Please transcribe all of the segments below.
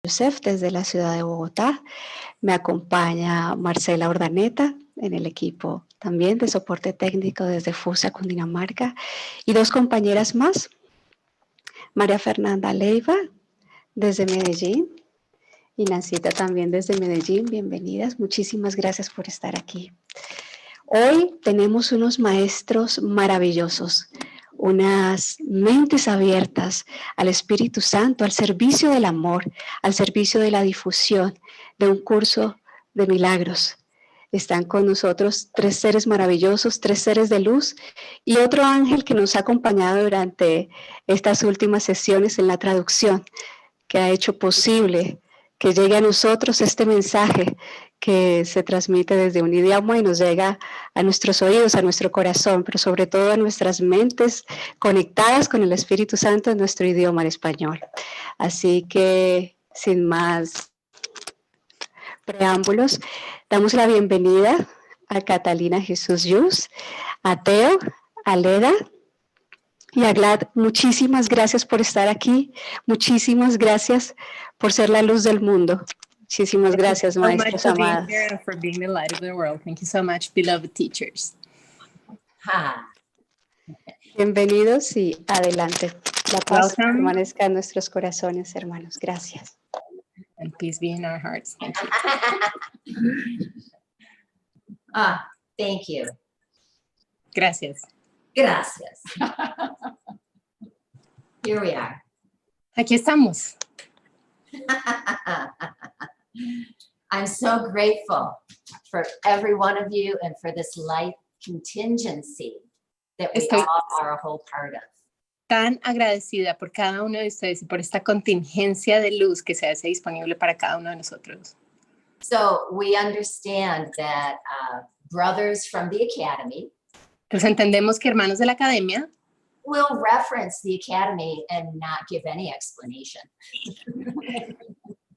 Joseph desde la ciudad de Bogotá. Me acompaña Marcela Ordaneta en el equipo también de soporte técnico desde FUSA, Cundinamarca. Y dos compañeras más, María Fernanda Leiva desde Medellín y Nancita también desde Medellín. Bienvenidas, muchísimas gracias por estar aquí. Hoy tenemos unos maestros maravillosos, unas mentes abiertas al Espíritu Santo, al servicio del amor, al servicio de la difusión de un curso de milagros. Están con nosotros tres seres maravillosos, tres seres de luz y otro ángel que nos ha acompañado durante estas últimas sesiones en la traducción, que ha hecho posible que llegue a nosotros este mensaje que se transmite desde un idioma y nos llega a nuestros oídos, a nuestro corazón, pero sobre todo a nuestras mentes conectadas con el Espíritu Santo en nuestro idioma, el español. Así que, sin más preámbulos, damos la bienvenida a Catalina Jesús Yus, a THEO, a LEDA, y a Glad. Muchísimas gracias por estar aquí, muchísimas gracias por ser la luz del mundo. Muchísimas gracias, maestros amados. For being the light of the world. Thank you so much, beloved teachers. Bienvenidos y adelante. La paz permanezca en nuestros corazones, hermanos. Gracias. And peace be in our hearts. Thank you. Thank you. Gracias. Gracias. Here we are. Aquí estamos. I'm so grateful for every one of you and for this light contingency that we all are a whole part of. Tan agradecida por cada uno de ustedes y por esta contingencia de luz que se hace disponible para cada uno de nosotros. So we understand that brothers from the academy Entonces entendemos que hermanos de la academia will reference the academy and not give any explanation.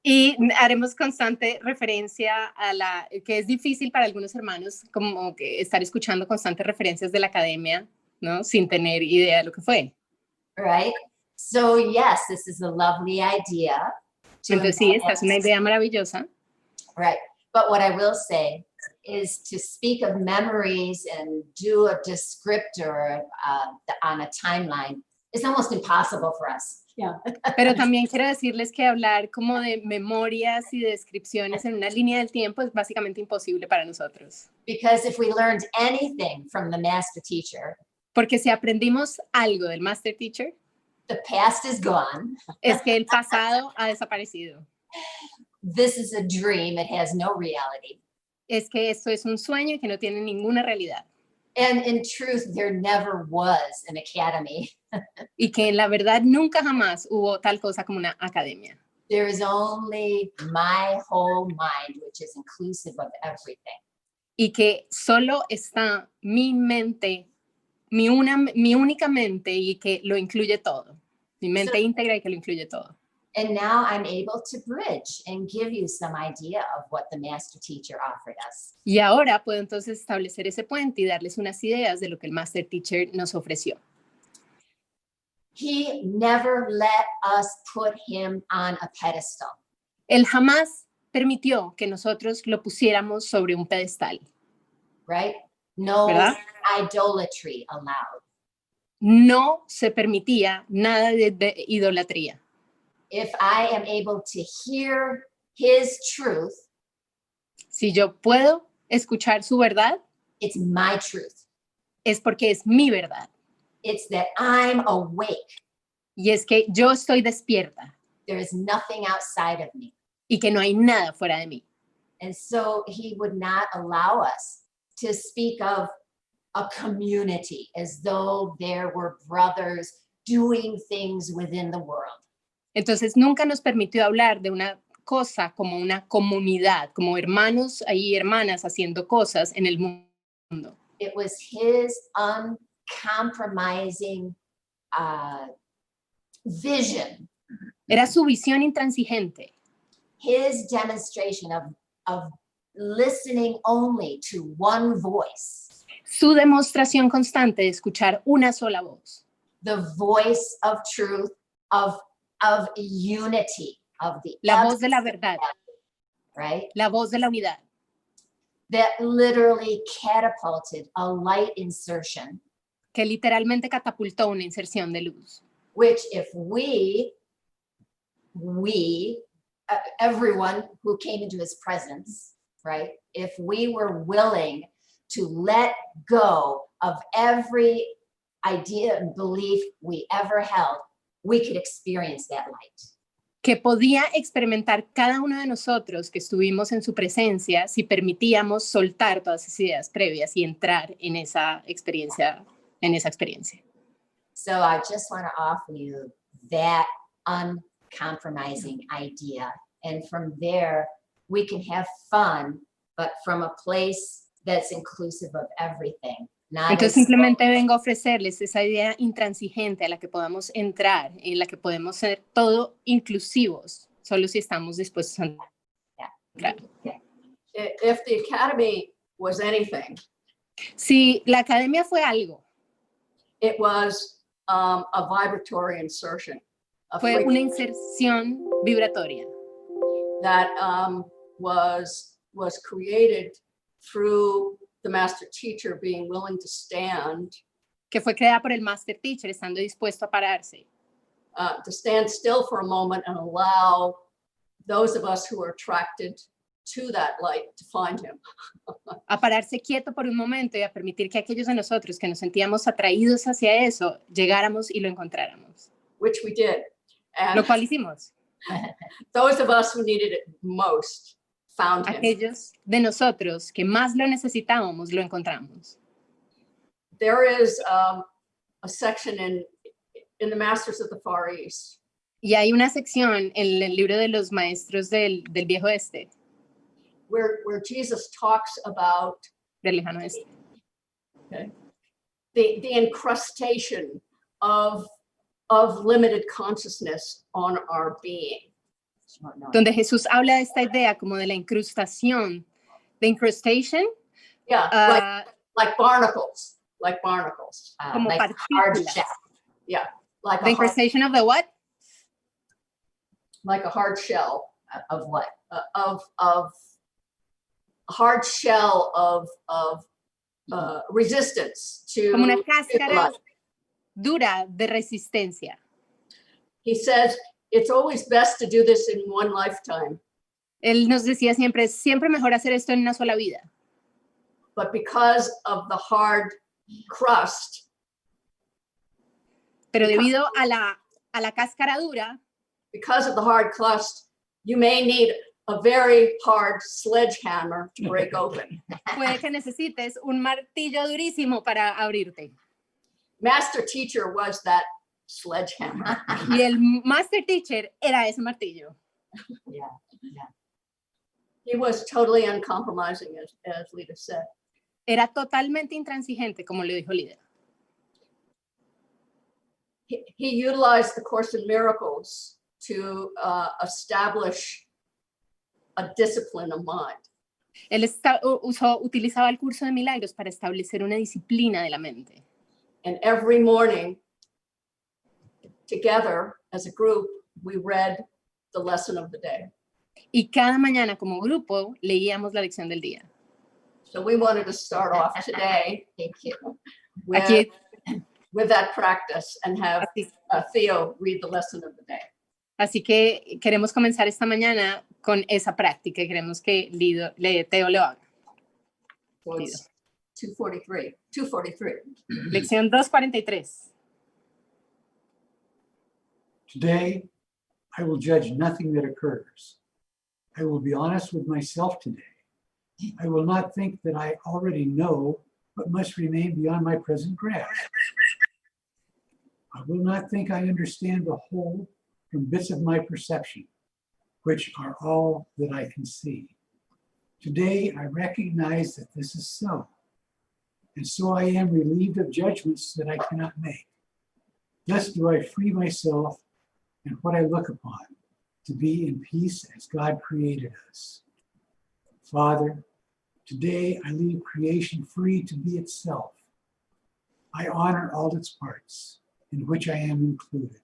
y haremos constante referencia a que es difícil para algunos hermanos como que estar escuchando constantes referencias de la academia, ¿no? Sin tener idea de lo que fue. Right? So yes, this is a lovely idea. Entonces sí, esta es una idea maravillosa. Right. But what I will say is to speak of memories and do a descriptor on a timeline is almost impossible for us. Yeah. Pero también quiero decirles que hablar como de memorias y de descripciones en una línea del tiempo es básicamente imposible para nosotros. Because if we learned anything from the master teacher, porque si aprendimos algo del master teacher, the past is gone. Es que el pasado ha desaparecido. This is a dream, it has no reality. Es que esto es un sueño y que no tiene ninguna realidad. And in truth, there never was an academy. Y que en la verdad nunca jamás hubo tal cosa como una academia. There is only my whole mind, which is inclusive of everything. Y que solo está mi mente, mi única mente y que lo incluye todo. Mi mente íntegra y que lo incluye todo. And now I'm able to bridge and give you some idea of what the master teacher offered us. Y ahora puedo entonces establecer ese puente y darles unas ideas de lo que el master teacher nos ofreció. He never let us put him on a pedestal. Él jamás permitió que nosotros lo pusiéramos sobre un pedestal. Right? No ¿verdad? Idolatry allowed. No se permitía nada de idolatría. If I am able to hear his truth, si yo puedo escuchar su verdad, it's my truth. Es porque es mi verdad. It's that I'm awake. Y es que yo estoy despierta. There is nothing outside of me. Y que no hay nada fuera de mí. And so he would not allow us to speak of a community as though there were brothers doing things within the world. Entonces nunca nos permitió hablar de una cosa como una comunidad, como hermanos y hermanas haciendo cosas en el mundo. It was his uncompromising vision. Era su visión intransigente. His demonstration of listening only to one voice. Su demostración constante de escuchar una sola voz. The voice of truth, of unity. of the La voz de la verdad. Right? La voz de la unidad. That literally catapulted a light insertion, Que literalmente catapultó una inserción de luz. which if everyone who came into his presence, right? If we were willing to let go of every idea and belief we ever held, we could experience that light. Que podía experimentar cada uno de nosotros que estuvimos en su presencia si permitíamos soltar todas esas ideas previas y entrar en esa experiencia, So I just want to offer you that uncompromising idea. And from there, we can have fun, but from a place that's inclusive of everything. Entonces simplemente vengo a ofrecerles esa idea intransigente a la que podamos entrar, en la que podemos ser todo inclusivos, solo si estamos dispuestos a entrar. If the academy was anything, Si la academia fue algo, it was a vibratory insertion. fue una inserción vibratoria That was created through the master teacher being willing to stand, que fue creada por el master teacher estando dispuesto a pararse, to stand still for a moment and allow those of us who are attracted to that light to find him. a pararse quieto por un momento y a permitir que aquellos de nosotros que nos sentíamos atraídos hacia eso, llegáramos y lo encontráramos. Which we did. And Lo cual hicimos. those of us who needed it most found him. Aquellos de nosotros que más lo necesitábamos, lo encontramos. There is a section in the Masters of the Far East Y hay una sección en el libro de los maestros del Viejo Este, where Jesus talks about del Lejano Este, the incrustation of limited consciousness on our being. donde Jesús habla de esta idea como de la incrustación, de incrustation, Yeah, like barnacles, como like hard partículas. shell. yeah, like The incrustation of the what? like a hard shell Of what? of a hard shell of resistance to Como una cáscara light. dura de resistencia. He says it's always best to do this in one lifetime, Él nos decía siempre, es siempre mejor hacer esto en una sola vida. but because of the hard crust, Pero debido a la cáscara dura, because of the hard crust, you may need a very hard sledgehammer to break open. puede que necesites un martillo durísimo para abrirte. Master teacher was that sledgehammer. Y el master teacher era ese martillo. Yeah. He was totally uncompromising, as Lita said. Era totalmente intransigente, como le dijo Líder. He utilized the Course in Miracles to establish a discipline of mind. Él utilizaba el curso de milagros para establecer una disciplina de la mente. And every morning, together as a group, we read the lesson of the day. Y cada mañana como grupo leíamos la lección del día. So we wanted to start off today Thank you. Aquí, with that practice and have así, Theo read the lesson of the day. así que queremos comenzar esta mañana con esa práctica y queremos que Teo lo haga. So it's 243. Lección 243. Today, I will judge nothing that occurs. I will be honest with myself today. I will not think that I already know what must remain beyond my present grasp. I will not think I understand the whole from bits of my perception, which are all that I can see. Today, I recognize that this is so. And so I am relieved of judgments that I cannot make. Thus do I free myself and what I look upon to be in peace as God created us. Father, today I leave creation free to be itself. I honor all its parts, in which I am included.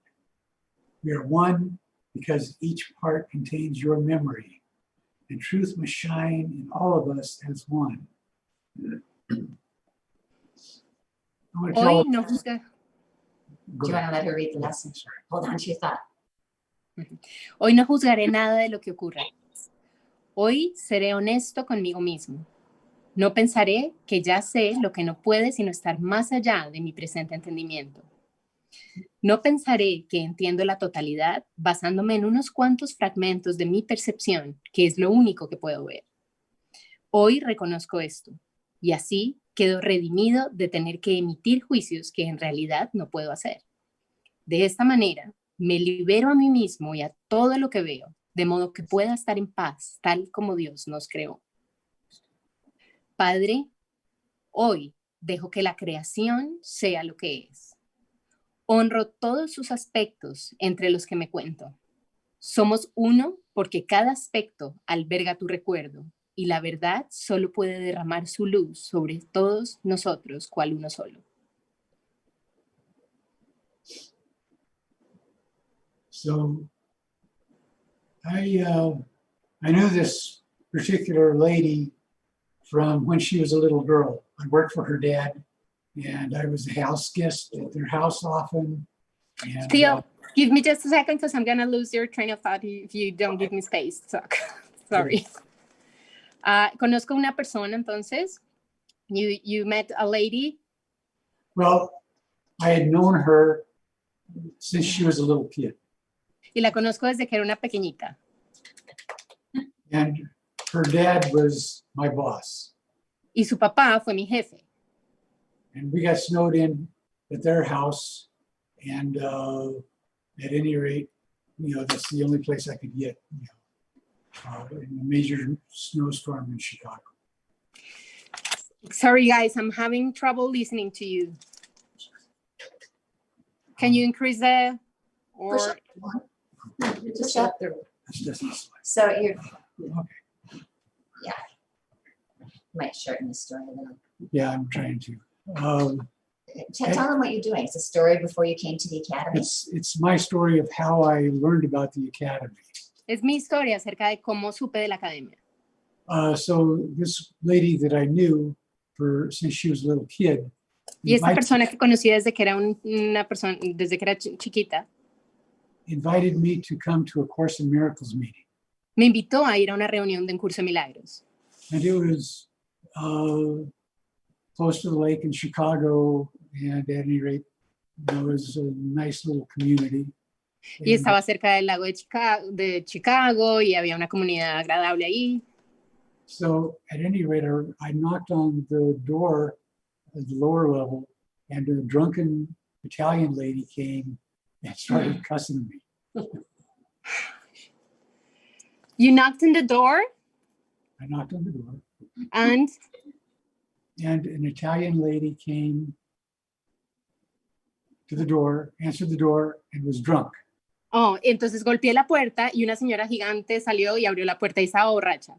We are one because each part contains your memory, and truth must shine in all of us as one. Hoy no juzga- Do you want to let her read the lesson? Hold on to your thought. Hoy no juzgaré nada de lo que ocurra. Hoy seré honesto conmigo mismo. No pensaré que ya sé lo que no puede sino estar más allá de mi presente entendimiento. No pensaré que entiendo la totalidad basándome en unos cuantos fragmentos de mi percepción, que es lo único que puedo ver. Hoy reconozco esto, y así quedo redimido de tener que emitir juicios que en realidad no puedo hacer. De esta manera, me libero a mí mismo y a todo lo que veo, de modo que pueda estar en paz, tal como Dios nos creó. Padre, hoy dejo que la creación sea lo que es. Honro todos sus aspectos entre los que me cuento. Somos uno porque cada aspecto alberga tu recuerdo y la verdad solo puede derramar su luz sobre todos nosotros, cual uno solo. So I knew this particular lady from when she was a little girl. I worked for her dad, and I was a house guest at their house often. And, Theo, give me just a second because I'm going to lose your train of thought if you don't give me space to talk. Sorry. Conozco una persona, entonces. You met a lady. well, I had known her since she was a little kid. Y la conozco desde que era una pequeñita. And her dad was my boss. Y su papá fue mi jefe. And we got snowed in at their house. And at any rate, that's the only place I could get, in a major snowstorm in Chicago. Sorry, guys, I'm having trouble listening to you. Can you increase the... Push Or up one. Just up there. That's just this way. So you're, Okay. yeah. Might shorten the story a little. Yeah, I'm trying to. Tell them what you're doing. It's a story before you came to the academy. It's my story of how I learned about the academy. es mi historia acerca de cómo supe de la academia. So this lady that I knew since she was a little kid. Y esta persona que conocí desde que era una persona, desde que era chiquita, invited me to come to a Course in Miracles meeting. me invitó a ir a una reunión de Un Curso de Milagros. And it was close to the lake in Chicago, and at any rate, it was a nice little community. Y estaba cerca del lago de Chicago y había una comunidad agradable ahí. So at any rate, I knocked on the door at the lower level, and a drunken Italian lady came and started cussing me. You knocked on the door? I knocked on the door. And an Italian lady came to the door, answered the door, and was drunk. Oh, entonces golpeé la puerta y una señora gigante salió y abrió la puerta y estaba borracha.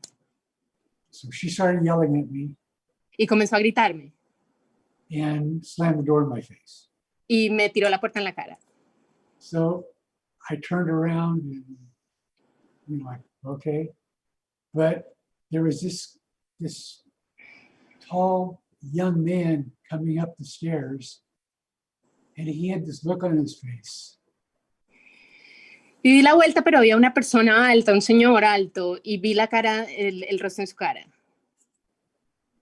So she started yelling at me. Y comenzó a gritarme. And slammed the door in my face. Y me tiró la puerta en la cara. So I turned around and, like, okay. But there was this tall young man coming up the stairs, and he had this look on his face. Y di la vuelta, pero había una persona alta, un señor alto, y vi la cara, el rostro en su cara.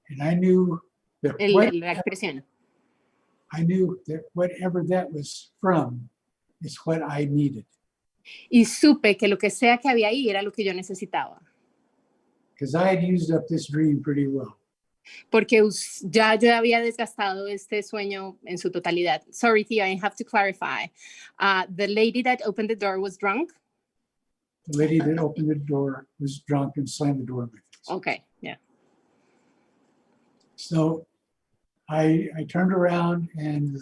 And I knew that la expresión. I knew that whatever that was from is what I needed. Y supe que lo que sea que había ahí era lo que yo necesitaba. Because I had used up this dream pretty well. Porque ya yo había desgastado este sueño en su totalidad. Sorry, Theo, I have to clarify. The lady that opened the door was drunk? The lady that opened the door was drunk and slammed the door in my face. Okay, yeah. So I turned around and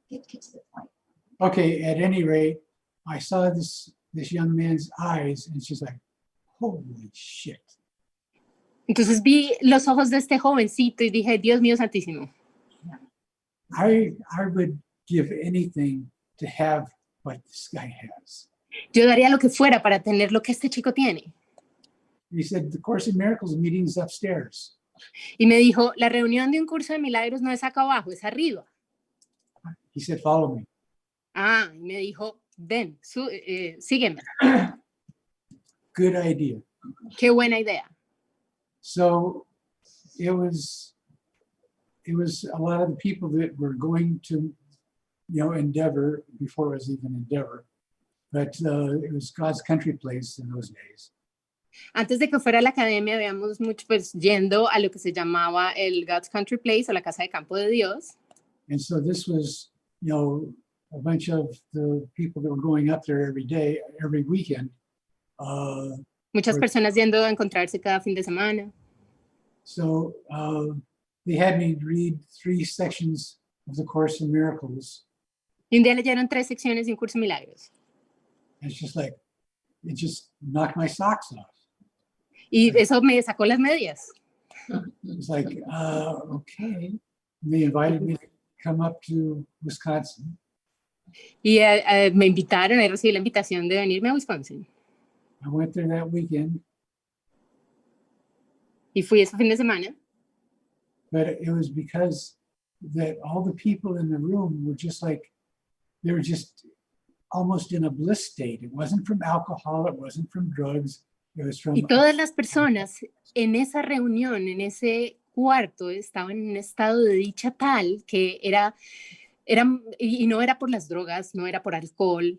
Get to the point. Okay, at any rate, I saw this young man's eyes, and she's like, holy shit. Entonces vi los ojos de este jovencito y dije, Dios mío santísimo. I would give anything to have what this guy has. Yo daría lo que fuera para tener lo que este chico tiene. He said, the Course in Miracles meeting is upstairs. Y me dijo, la reunión de un curso de milagros no es acá abajo, es arriba. He said, follow me. Ah, y me dijo, ven, sígueme. Good idea. Qué buena idea. So it was a lot of the people that were going to, Endeavor, before it was even Endeavor, but it was God's country place in those days. Antes de que fuera la academia, habíamos mucho, pues, yendo a lo que se llamaba el God's Country Place o la Casa de Campo de Dios. And so this was, a bunch of the people that were going up there every day, every weekend. Muchas personas yendo a encontrarse cada fin de semana. So they had me read 3 sections of the Course in Miracles. Y un día leyeron 3 secciones de un curso de milagros. And it's just like, it just knocked my socks off. Y eso me sacó las medias. It's like, okay. And they invited me to come up to Wisconsin. Y me invitaron, recibí la invitación de venirme a Wisconsin. I went there that weekend. Y fui ese fin de semana. But it was because that all the people in the room were just like, they were just almost in a bliss state. It wasn't from alcohol, it wasn't from drugs, it was from... Y todas las personas en esa reunión, en ese cuarto, estaban en un estado de dicha tal que y no era por las drogas, no era por alcohol.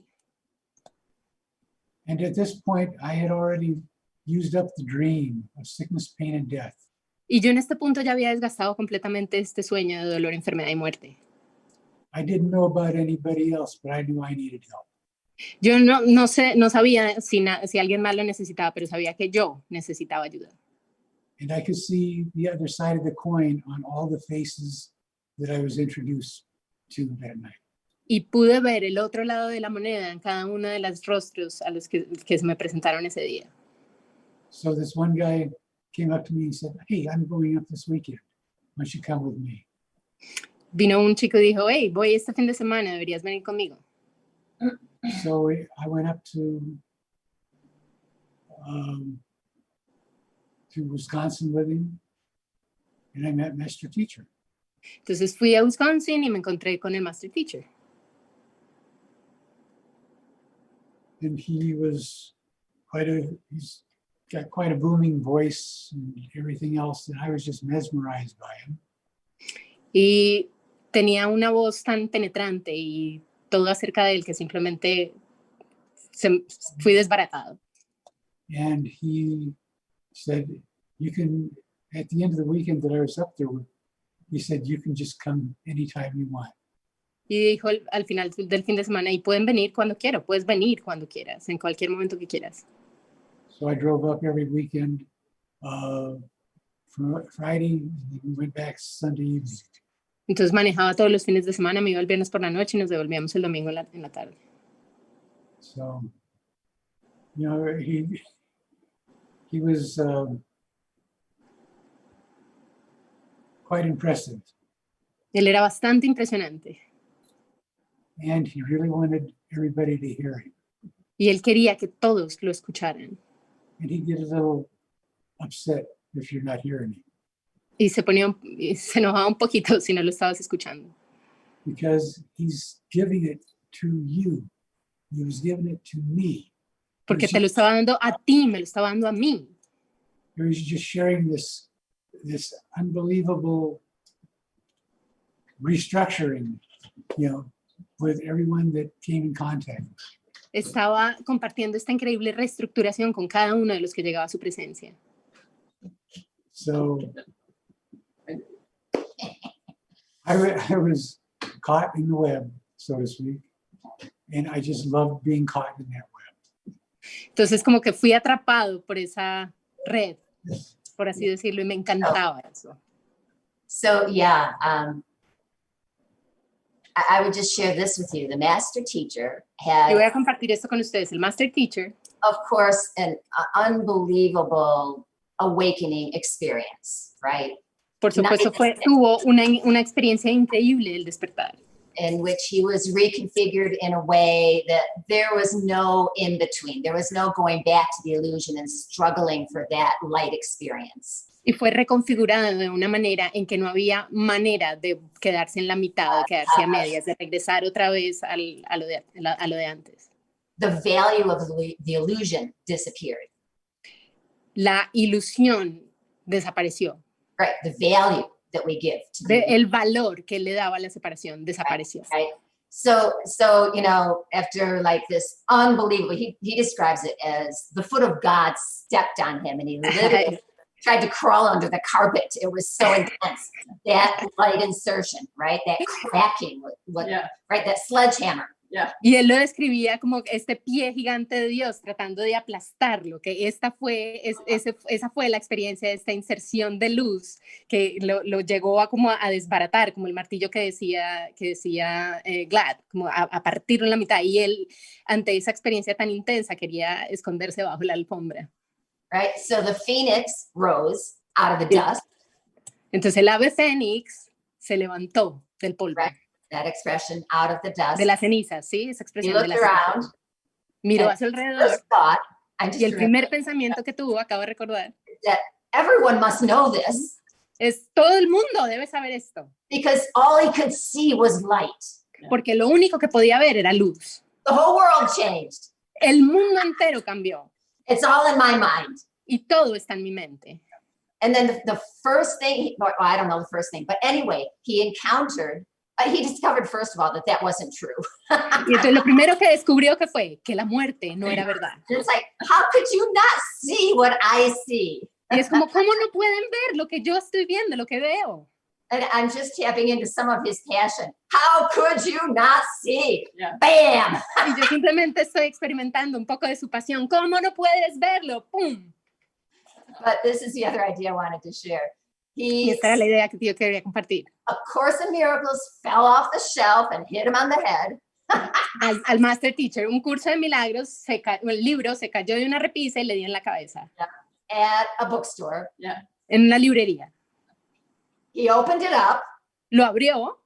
And at this point, I had already used up the dream of sickness, pain, and death. Y yo en este punto ya había desgastado completamente este sueño de dolor, enfermedad y muerte. I didn't know about anybody else, but I knew I needed help. Yo no sabía si alguien más lo necesitaba, pero sabía que yo necesitaba ayuda. And I could see the other side of the coin on all the faces that I was introduced to that night. Y pude ver el otro lado de la moneda en cada uno de los rostros a los que se me presentaron ese día. So this one guy came up to me and said, hey, I'm going up this weekend. Why don't you come with me? Vino un chico y dijo, hey, voy este fin de semana, deberías venir conmigo. So I went up to Wisconsin with him, and I met Master Teacher. Entonces fui a Wisconsin y me encontré con el Master Teacher. And he's got quite a booming voice and everything else, and I was just mesmerized by him. Y tenía una voz tan penetrante y todo acerca de él que simplemente fui desbaratado. And he said, at the end of the weekend that I was up there, he said, you can just come anytime you want. Y dijo al final del fin de semana, y puedes venir cuando quieras, en cualquier momento que quieras. So I drove up every weekend, Friday, and we went back Sunday evening. Entonces manejaba todos los fines de semana, me iba el viernes por la noche y nos devolvíamos el domingo en la tarde. So, he was quite impressive. Él era bastante impresionante. And he really wanted everybody to hear him. Y él quería que todos lo escucharan. And he'd get a little upset if you're not hearing him. Y se enojaba un poquito si no lo estabas escuchando. Because he's giving it to you. He was giving it to me. Porque te lo estaba dando a ti, me lo estaba dando a mí. He was just sharing this unbelievable restructuring, with everyone that came in contact. Estaba compartiendo esta increíble reestructuración con cada uno de los que llegaba a su presencia. So I was caught in the web, so to speak, and I just loved being caught in that web. Entonces como que fui atrapado por esa red, por así decirlo, y me encantaba eso. So yeah, I would just share this with you. The master teacher had, Yo voy a compartir esto con ustedes. El master teacher, of course, an unbelievable awakening experience, right? por supuesto, tuvo una experiencia increíble del despertar. in which he was reconfigured in a way that there was no in between. There was no going back to the illusion and struggling for that light experience. Y fue reconfigurado de una manera en que no había manera de quedarse en la mitad, de quedarse a medias, de regresar otra vez a lo de antes. The value of the illusion disappeared. La ilusión desapareció. Right, the value that we give to the El valor que le daba la separación desapareció. right. So after like this unbelievable, he describes it as the foot of God stepped on him and he literally tried to crawl under the carpet. It was so intense. That light insertion, right? That cracking, right? That sledgehammer. Yeah. Y él lo describía como este pie gigante de Dios tratando de aplastarlo, que esa fue la experiencia de esta inserción de luz que lo llegó a desbaratar, como el martillo que decía Glad, como a partirlo en la mitad. Y él, ante esa experiencia tan intensa, quería esconderse bajo la alfombra. Right, so the phoenix rose out of the dust. Entonces el ave fénix se levantó del polvo. Right. That expression, out of the dust. De las cenizas, ¿sí? Esa expresión de las cenizas. Miró a su alrededor y el primer pensamiento que tuvo, acabo de recordar, that everyone must know this. Es todo el mundo debe saber esto. Because all he could see was light. Porque lo único que podía ver era luz. The whole world changed. El mundo entero cambió. It's all in my mind. Y todo está en mi mente. And then the first thing, well, I don't know the first thing, but anyway, he discovered, first of all, that wasn't true. Y entonces lo primero que descubrió que fue que la muerte no era verdad. It's like, how could you not see what I see? Y es como, ¿cómo no pueden ver lo que yo estoy viendo, lo que veo? And I'm just tapping into some of his passion. How could you not see? Yeah. Bam! Y yo simplemente estoy experimentando un poco de su pasión. ¿Cómo no puedes verlo? ¡Pum! But this is the other idea I wanted to share. Y esta era la idea que yo quería compartir. A Course in Miracles fell off the shelf and hit him on the head. Al Master Teacher, Un Curso de Milagros, el libro se cayó de una repisa y le dio en la cabeza. Yeah. At a bookstore. Yeah. En una librería. He opened it up. Lo abrió.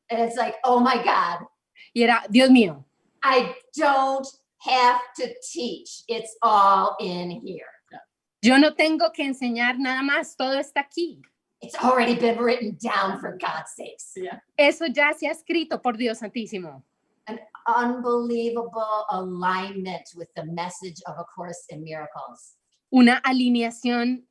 And it's like, oh my God. Y era, Dios mío. I don't have to teach. It's all in here. Yo no tengo que enseñar nada más, todo está aquí. It's already been written down, for God's sakes. Yeah. Eso ya se ha escrito, por Dios santísimo. An unbelievable alignment with the message of A Course in Miracles. Una alineación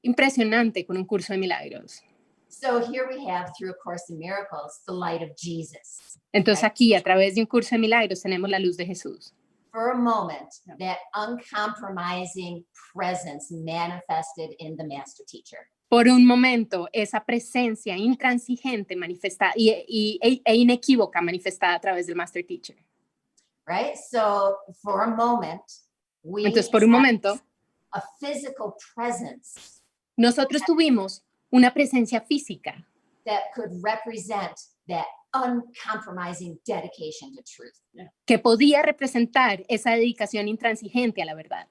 impresionante con Un Curso de Milagros. So here we have, through A Course in Miracles, the light of Jesus. Entonces aquí, a través de Un Curso de Milagros, tenemos la luz de Jesús. For a moment, that uncompromising presence manifested in the Master Teacher. Por un momento, esa presencia intransigente manifestada e inequívoca manifestada a través del Master Teacher. Right? So for a moment, entonces, por un momento, a physical presence nosotros tuvimos una presencia física that could represent that uncompromising dedication to truth. Que podía representar esa dedicación intransigente a la verdad.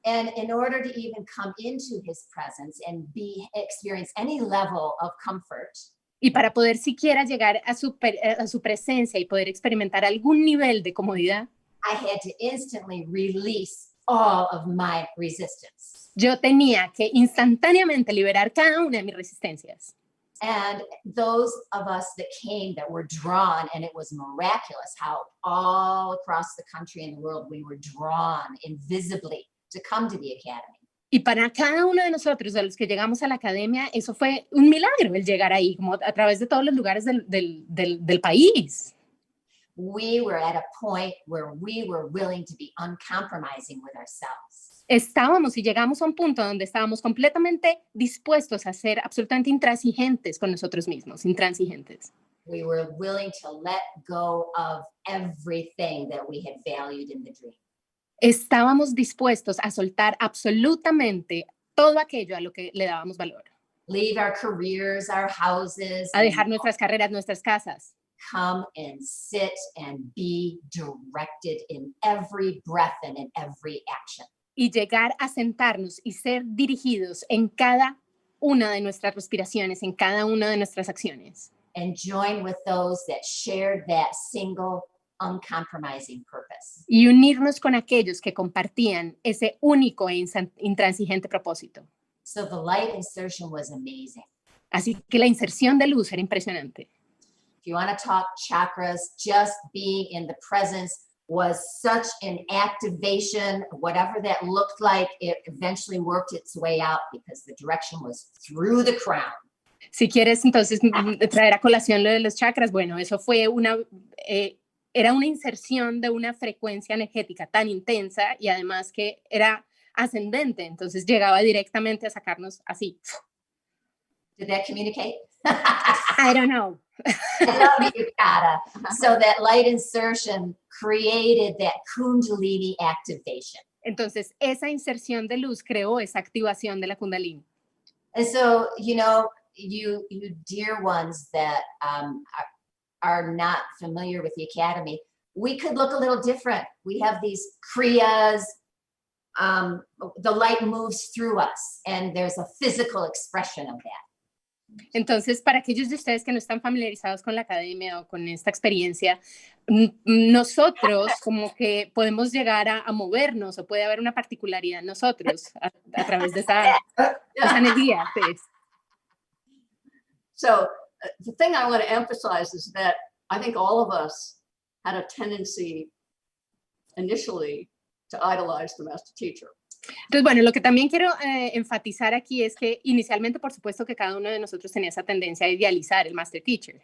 And in order to even come into his presence and experience any level of comfort, y para poder siquiera llegar a su presencia y poder experimentar algún nivel de comodidad, I had to instantly release all of my resistance. Yo tenía que instantáneamente liberar cada una de mis resistencias. And those of us that came that were drawn, and it was miraculous how all across the country and the world we were drawn invisibly to come to the academy. Y para cada uno de nosotros, de los que llegamos a la academia, eso fue un milagro, el llegar ahí, como a través de todos los lugares del país. We were at a point where we were willing to be uncompromising with ourselves. Estábamos y llegamos a un punto donde estábamos completamente dispuestos a ser absolutamente intransigentes con nosotros mismos, intransigentes. We were willing to let go of everything that we had valued in the dream. Estábamos dispuestos a soltar absolutamente todo aquello a lo que le dábamos valor. Leave our careers, our houses. A dejar nuestras carreras, nuestras casas. Come and sit and be directed in every breath and in every action. Y llegar a sentarnos y ser dirigidos en cada una de nuestras respiraciones, en cada una de nuestras acciones. and join with those that shared that single uncompromising purpose. Y unirnos con aquellos que compartían ese único e intransigente propósito. So the light insertion was amazing. Así que la inserción de luz era impresionante. If you want to talk chakras, just being in the presence was such an activation. Whatever that looked like, it eventually worked its way out because the direction was through the crown. Si quieres entonces traer a colación lo de los chakras, bueno, eso fue era una inserción de una frecuencia energética tan intensa y además que era ascendente, entonces llegaba directamente a sacarnos así. Did that communicate? I don't know. I love you, Kata. So that light insertion created that Kundalini activation. Entonces, esa inserción de luz creó esa activación de la Kundalini. And so, you know, you dear ones that are not familiar with the Academy, we could look a little different. We have these Kriyas. The light moves through us, and there's a physical expression of that. Entonces, para aquellos de ustedes que no están familiarizados con la academia o con esta experiencia, nosotros como que podemos llegar a movernos o puede haber una particularidad en nosotros a través de esa energía. Pues. So the thing I want to emphasize is that I think all of us had a tendency initially to idolize the master teacher. Entonces, bueno, lo que también quiero enfatizar aquí es que inicialmente, por supuesto, que cada uno de nosotros tenía esa tendencia a idealizar el master teacher,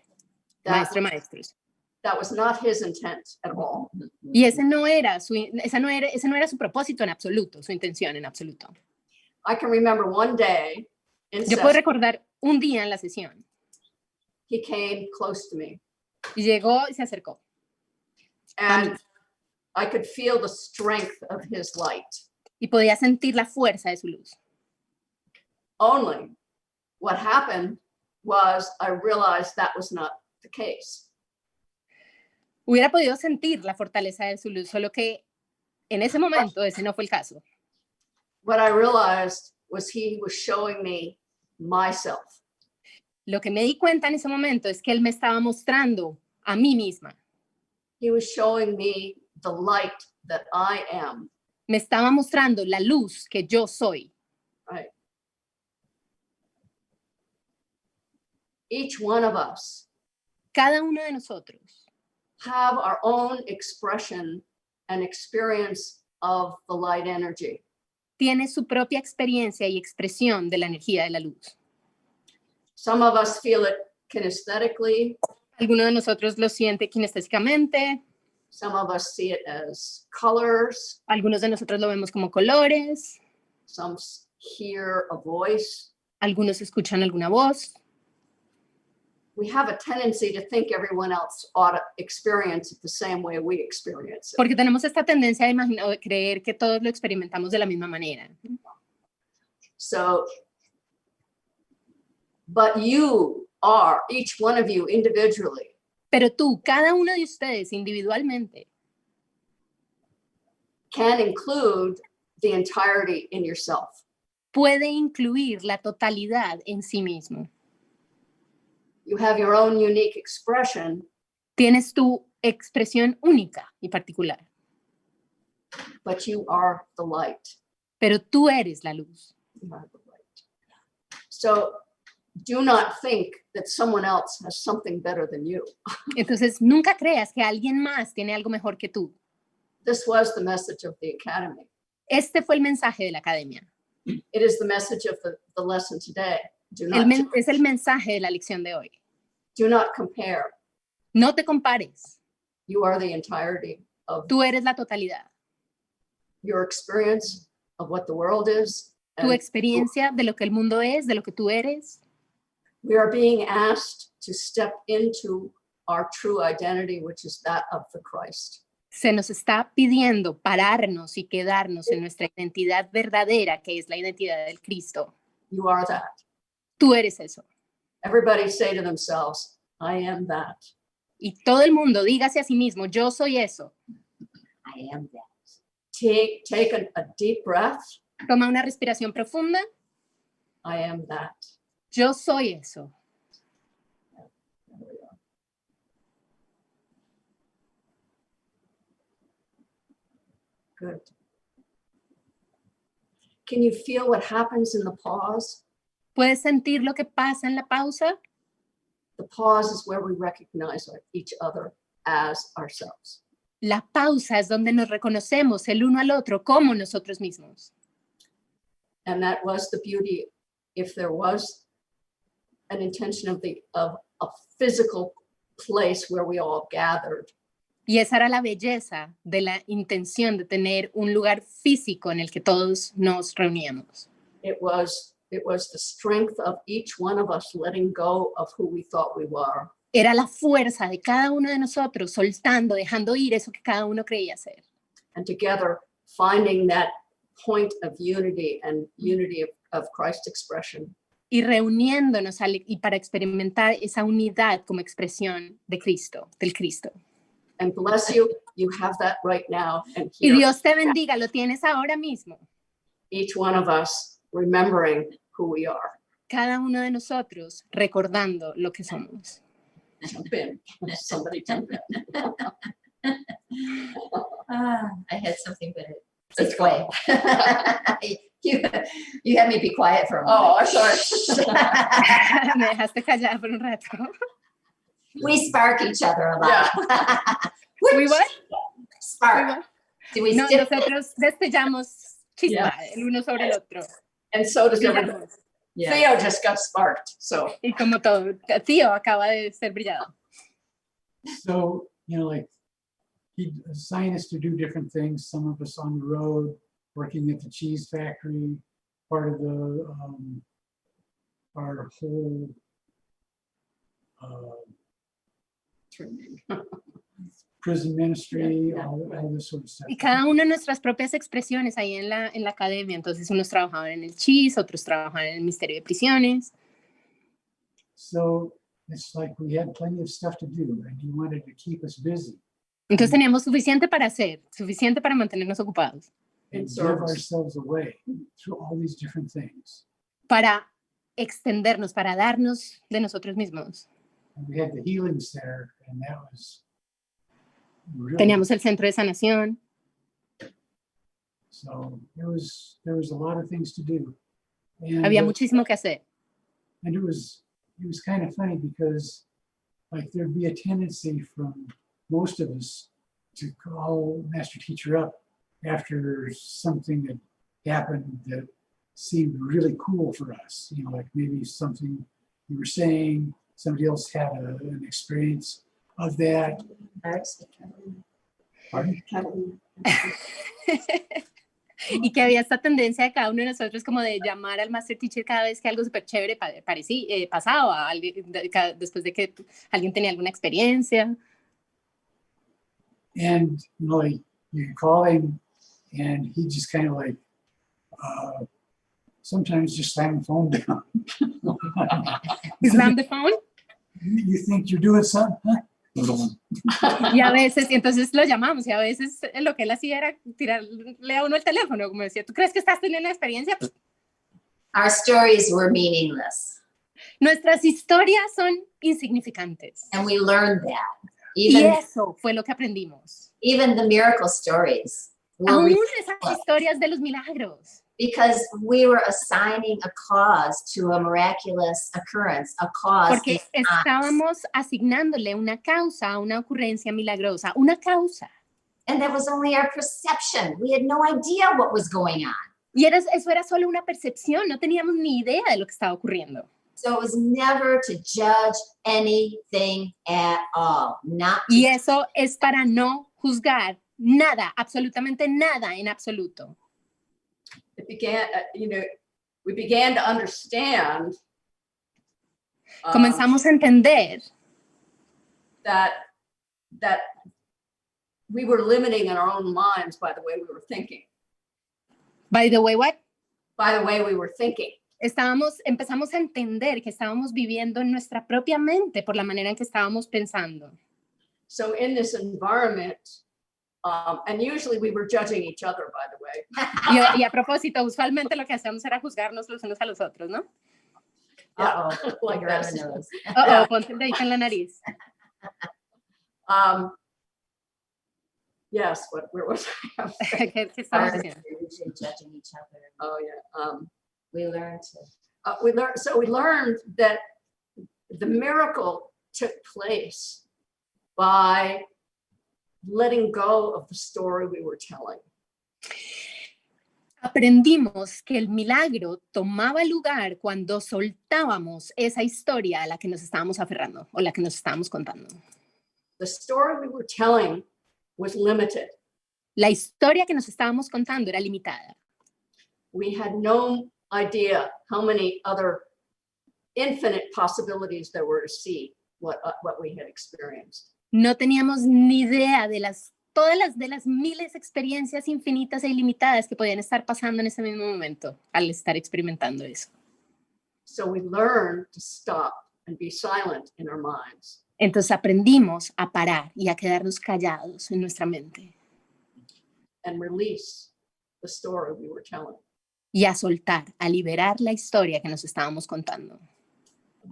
maestro de maestros. That was not his intent at all. Y ese no era su propósito en absoluto, su intención en absoluto. I can remember one day in Yo puedo session, recordar un día en la sesión. he came close to me. Y llegó y se acercó. And I could feel the strength of his light. Y podía sentir la fuerza de su luz. Only what happened was I realized that was not the case. Hubiera podido sentir la fortaleza de su luz, solo que en ese momento ese no fue el caso. What I realized was he was showing me myself. Lo que me di cuenta en ese momento es que él me estaba mostrando a mí misma. He was showing me the light that I am. Me estaba mostrando la luz que yo soy. Right. Each one of us Cada uno de nosotros have our own expression and experience of the light energy. tiene su propia experiencia y expresión de la energía de la luz. Some of us feel it kinesthetically. Alguno de nosotros lo siente kinestésicamente. Some of us see it as colors. Algunos de nosotros lo vemos como colores. Some hear a voice. Algunos escuchan alguna voz. We have a tendency to think everyone else ought to experience it the same way we experience it. Porque tenemos esta tendencia de creer que todos lo experimentamos de la misma manera. So, but you are, each one of you individually, Pero tú, cada uno de ustedes individualmente, can include the entirety in yourself. puede incluir la totalidad en sí mismo. You have your own unique expression, Tienes tu expresión única y particular, but you are the light. pero tú eres la luz. You are the light. So do not think that someone else has something better than you. Entonces, nunca creas que alguien más tiene algo mejor que tú. This was the message of the Academy. Este fue el mensaje de la academia. It is the message of the lesson today. Do not, Es el mensaje de la lección de hoy. do not compare. No te compares. You are the entirety of Tú eres la totalidad. your experience of what the world is. Tu And experiencia de lo que el mundo es, de lo que tú eres. we are being asked to step into our true identity, which is that of the Christ. Se nos está pidiendo pararnos y quedarnos en nuestra identidad verdadera, que es la identidad del Cristo. You are that. Tú eres eso. Everybody say to themselves, I am that. Y todo el mundo dígase a sí mismo, yo soy eso. I am that. Take a deep breath. Toma una respiración profunda. I am that. Yo soy eso. Good. Can you feel what happens in the pause? ¿Puedes sentir lo que pasa en la pausa? The pause is where we recognize each other as ourselves. La pausa es donde nos reconocemos el uno al otro como nosotros mismos. And that was the beauty, if there was an intention of a physical place where we all gathered. Y esa era la belleza de la intención de tener un lugar físico en el que todos nos reuníamos. It was the strength of each one of us letting go of who we thought we were. Era la fuerza de cada uno de nosotros soltando, dejando ir eso que cada uno creía ser. And together finding that point of unity and unity of Christ's expression. Y reuniéndonos y para experimentar esa unidad como expresión de Cristo, del Cristo. And bless you, you have that right now. And Y here, Dios te bendiga, lo tienes ahora mismo. each one of us remembering who we are. Cada uno de nosotros recordando lo que somos. Jump in. Somebody jump in. I had something, but It's it's way. You had me be quiet for a moment. Oh, I'm sorry. Me dejaste callada por un rato. We spark each other a lot. ¿We what? Spark. Do we No, still? nosotros destellamos chispa el uno sobre el otro. And so does everybody. Brillamos. Yeah. Theo just got sparked. So Y como todo, Tío acaba de ser brillado. So, like he assigned us to do different things. Some of us on the road, working at the cheese factory, part of the our whole prison ministry, all this sort of stuff. Y cada uno de nuestras propias expresiones ahí en la academia. Entonces unos trabajaban en el CHIS, otros trabajaban en el Ministerio de Prisiones. So it's like we had plenty of stuff to do, and he wanted to keep us busy Entonces teníamos suficiente para hacer, suficiente para mantenernos ocupados, and In give service. ourselves away through all these different things. para extendernos, para darnos de nosotros mismos. And we had the healing center, and that was really, Teníamos el centro de sanación. so there was a lot of things to do. And, Había muchísimo que hacer. and it was kind of funny because like there'd be a tendency from most of us to call master teacher up after something that happened that seemed really cool for us, like maybe something you were saying, somebody else had an experience of that. Pardon? Y que había esta tendencia de cada uno de nosotros como de llamar al master teacher cada vez que algo súper chévere pasaba, después de que alguien tenía alguna experiencia. And like you could call him and he just kind of like sometimes just slam the phone down. Slam the phone. You think you're doing something, huh? Y a veces, y entonces lo llamamos, y a veces lo que él hacía era tirarle a uno el teléfono, como decía, ¿tú crees que estás teniendo una experiencia? Our stories were meaningless. Nuestras historias son insignificantes. And we learned that. Y Even, eso fue lo que aprendimos. even the miracle stories were Aún re- esas historias de los milagros. because we were assigning a cause to a miraculous occurrence, a cause. Porque estábamos asignándole una causa a una ocurrencia milagrosa, una causa. And that was only our perception. We had no idea what was going on. Y eso era solo una percepción, no teníamos ni idea de lo que estaba ocurriendo. So it was never to judge anything at all. Not Y eso es para no juzgar nada, absolutamente nada en absoluto. It began, we began to understand Comenzamos a entender that we were limiting in our own minds by the way we were thinking. by the way, what? By the way we were thinking. Empezamos a entender que estábamos viviendo en nuestra propia mente por la manera en que estábamos pensando. So in this environment, and usually we were judging each other, by the way. Y a propósito, usualmente lo que hacíamos era juzgarnos los unos a los otros, ¿no? Uh-oh, Like around this. the nose. Ponte el dedito en la nariz. Yes, where was I? ¿Qué estamos Are diciendo? usually judging each other. Oh, yeah. We learn to. We learned that the miracle took place by letting go of the story we were telling. Aprendimos que el milagro tomaba lugar cuando soltábamos esa historia a la que nos estábamos aferrando o la que nos estábamos contando. The story we were telling was limited. La historia que nos estábamos contando era limitada. We had no idea how many other infinite possibilities there were to see what we had experienced. No teníamos ni idea de todas las miles de experiencias infinitas e ilimitadas que podían estar pasando en ese mismo momento al estar experimentando eso. So we learned to stop and be silent in our minds. Entonces aprendimos a parar y a quedarnos callados en nuestra mente. And release the story we were telling. Y a soltar, a liberar la historia que nos estábamos contando.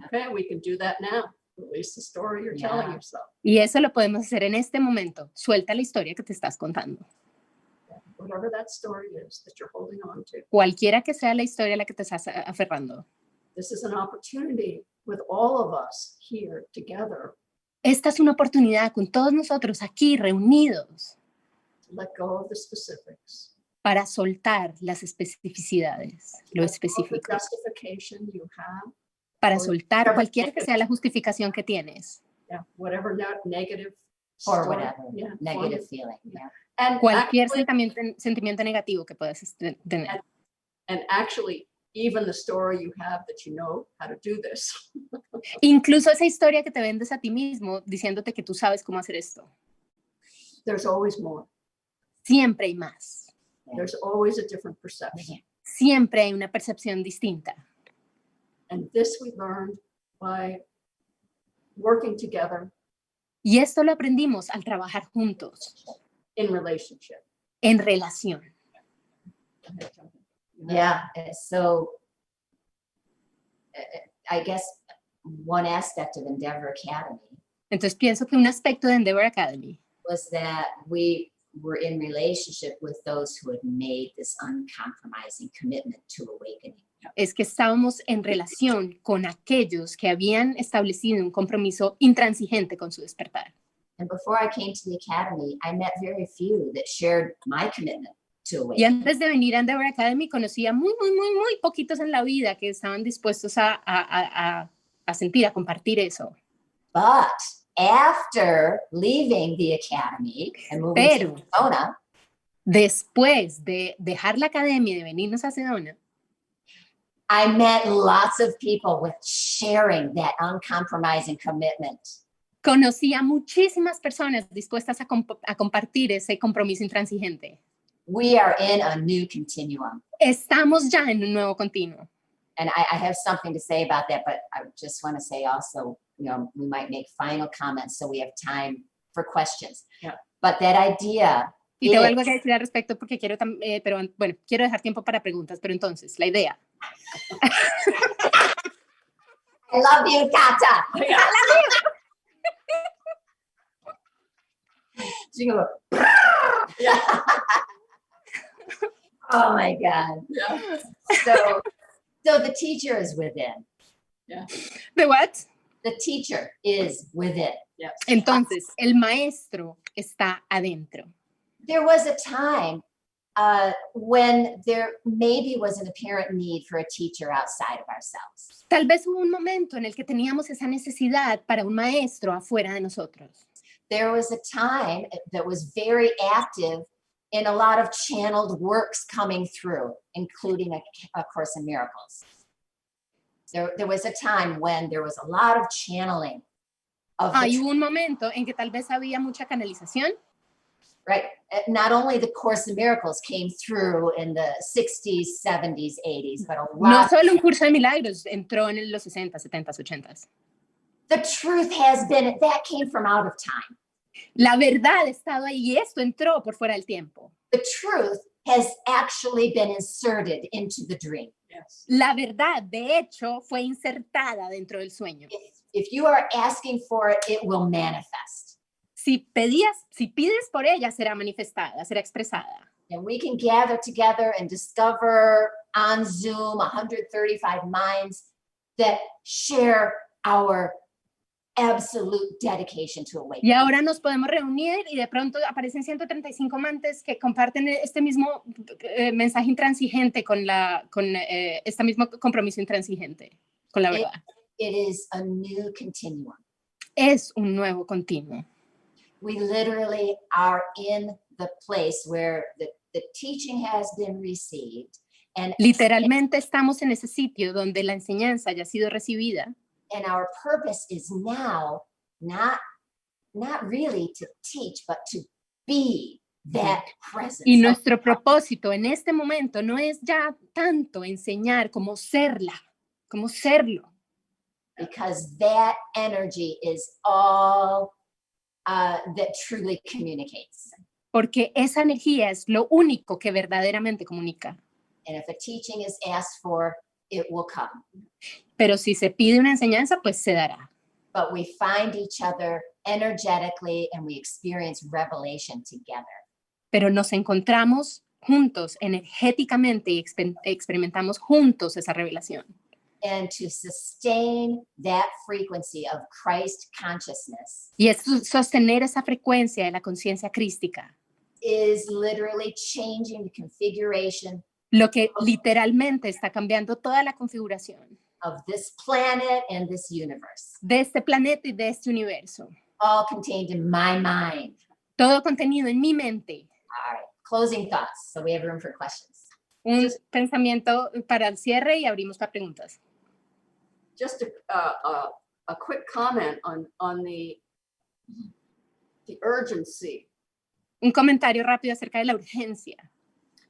Okay, we can do that now. Release the story you're telling yourself. Y eso lo podemos hacer en este momento. Suelta la historia que te estás contando. Whatever that story is that you're holding on to. Cualquiera que sea la historia a la que te estás aferrando. This is an opportunity with all of us here together. Esta es una oportunidad con todos nosotros aquí reunidos. To let go of the specifics. Para soltar las especificidades, lo específico. The justification you have. Para soltar cualquiera que sea la justificación que tienes. Yeah, whatever negative Or story, whatever, yeah, negative feeling. Yeah. And Cualquier actually, sentimiento negativo que puedas tener. and actually, even the story you have that you know how to do this. Incluso esa historia que te vendes a ti mismo diciéndote que tú sabes cómo hacer esto. There's always more. Siempre hay más. There's always a different perception. Siempre hay una percepción distinta. And this we learned by working together. Y esto lo aprendimos al trabajar juntos. In relationship. En relación. Yeah, so I guess one aspect of Endeavor Academy Entonces pienso que un aspecto de Endeavor Academy was that we were in relationship with those who had made this uncompromising commitment to awakening. es que estábamos en relación con aquellos que habían establecido un compromiso intransigente con su despertar. And before I came to the Academy, I met very few that shared my commitment to Y awakening. antes de venir a Endeavor Academy conocía muy poquitos en la vida que estaban dispuestos a sentir, a compartir eso. But after leaving the Academy and moving to Sola, Después de dejar la academia y de venirnos a Sedona, I met lots of people with sharing that uncompromising commitment. conocí a muchísimas personas dispuestas a compartir ese compromiso intransigente. We are in a new continuum. Estamos ya en un nuevo continuo. And I have something to say about that, but I just want to say also, you know, we might make final comments so we have time for questions. Yeah. But that idea Y tengo is, algo que decir al respecto porque quiero, pero bueno, quiero dejar tiempo para preguntas, pero entonces, la idea. I love you, Kata. I love you. She go, oh my God. Yeah. So the teacher is within. Yeah. ¿De what? The teacher is within. Yes. Entonces, el maestro está adentro. There was a time when there maybe was an apparent need for a teacher outside of ourselves. Tal vez hubo un momento en el que teníamos esa necesidad para un maestro afuera de nosotros. There was a time that was very active in a lot of channeled works coming through, including a Course in Miracles. There was a time when there was a lot of channeling of Hay un momento en que tal vez había mucha canalización. right? Not only the Course in Miracles came through in the 60s, 70s, 80s, but a No lot. solo un curso de milagros entró en los 60, 70, 80. The truth has been, that came from out of time. La verdad ha estado ahí y esto entró por fuera del tiempo. The truth has actually been inserted into the dream. Yes. La verdad, de hecho, fue insertada dentro del sueño. If you are asking for it, it will manifest. Si pides por ella, será manifestada, será expresada. And we can gather together and discover on Zoom 135 minds that share our absolute dedication to awakening. Y ahora nos podemos reunir y de pronto aparecen 135 mentes que comparten este mismo mensaje intransigente con este mismo compromiso intransigente con la verdad. It is a new continuum. Es un nuevo continuo. We literally are in the place where the teaching has been received. And Literalmente estamos en ese sitio donde la enseñanza ya ha sido recibida. And our purpose is now not really to teach, but to be that presence. Y nuestro propósito en este momento no es ya tanto enseñar como serla, como serlo. Because that energy is all that truly communicates. Porque esa energía es lo único que verdaderamente comunica. And if a teaching is asked for, it will come. Pero si se pide una enseñanza, pues se dará. But we find each other energetically and we experience revelation together. Pero nos encontramos juntos energéticamente y experimentamos juntos esa revelación. And to sustain that frequency of Christ consciousness Y es sostener esa frecuencia de la conciencia crística. is literally changing the configuration Lo que literalmente está cambiando toda la configuración of this planet and this universe, de este planeta y de este universo. all contained in my mind. Todo contenido en mi mente. All right, closing thoughts. So we have room for questions. Un pensamiento para el cierre y abrimos para preguntas. Just a quick comment on the urgency. Un comentario rápido acerca de la urgencia.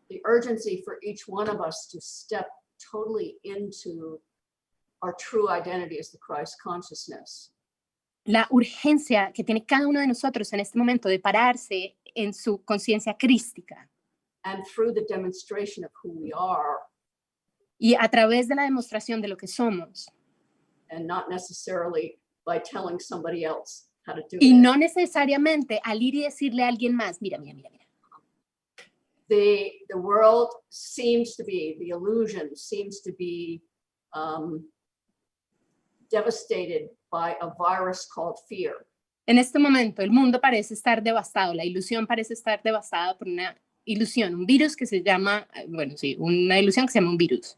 The urgency for each one of us to step totally into our true identity as the Christ consciousness. La urgencia que tiene cada uno de nosotros en este momento de pararse en su conciencia crística. And through the demonstration of who we are, Y a través de la demostración de lo que somos. and not necessarily by telling somebody else how to do Y it. no necesariamente al ir y decirle a alguien más, mira, mira, mira, mira. The world seems to be, the illusion seems to be devastated by a virus called fear. En este momento el mundo parece estar devastado, la ilusión parece estar devastada por una ilusión, un virus que se llama, bueno, sí, una ilusión que se llama un virus.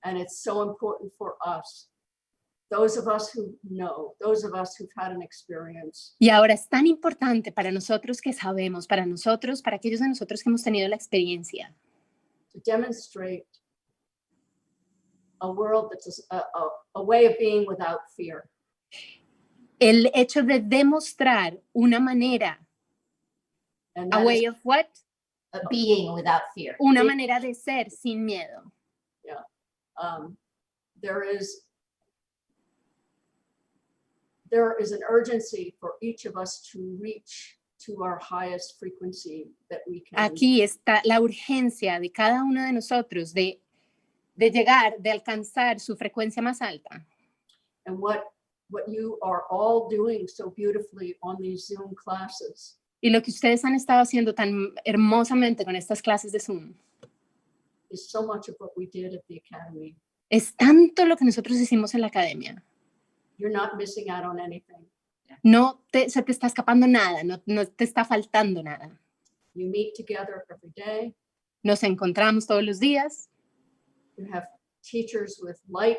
And it's so important for us, those of us who know, those of us who've had an experience, Y ahora es tan importante para nosotros que sabemos, para nosotros, para aquellos de nosotros que hemos tenido la experiencia, to demonstrate a world that's a way of being without fear. el hecho de demostrar una manera, And a that way is, of what? Being without fear. Una manera de ser sin miedo. there is an urgency for each of us to reach to our highest frequency that we can. Aquí está la urgencia de cada uno de nosotros de llegar, de alcanzar su frecuencia más alta. And what you are all doing so beautifully on these Zoom classes Y lo que ustedes han estado haciendo tan hermosamente con estas clases de Zoom is so much of what we did at the academy. es tanto lo que nosotros hicimos en la academia. You're not missing out on anything. Se te está escapando nada, no te está faltando nada. You meet together every day. Nos encontramos todos los días. You have teachers with light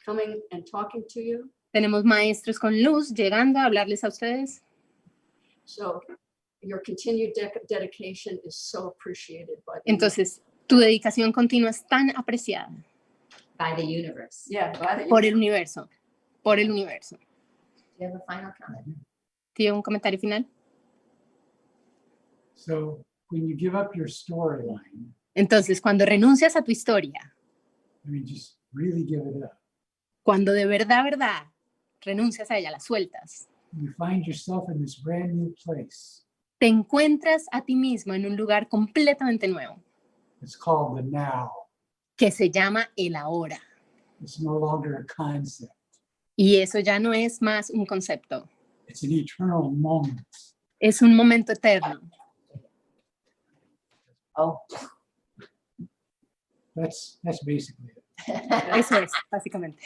coming and talking to you. Tenemos maestros con luz llegando a hablarles a ustedes. So your continued dedication is so appreciated by the Entonces, tu dedicación continua es tan apreciada By the universe. yeah, by the por el universo, por el universo. Do you have a final comment? ¿Tiene un comentario final? So when you give up your storyline, Entonces, cuando renuncias a tu historia, I mean, just really give it up. cuando de verdad, renuncias a ella, la sueltas, You find yourself in this brand new place. te encuentras a ti mismo en un lugar completamente nuevo, It's called the now. que se llama el ahora. It's no longer a concept. Y eso ya no es más un concepto. It's an eternal moment. Es un momento eterno. Oh. That's basically it. Eso es, básicamente.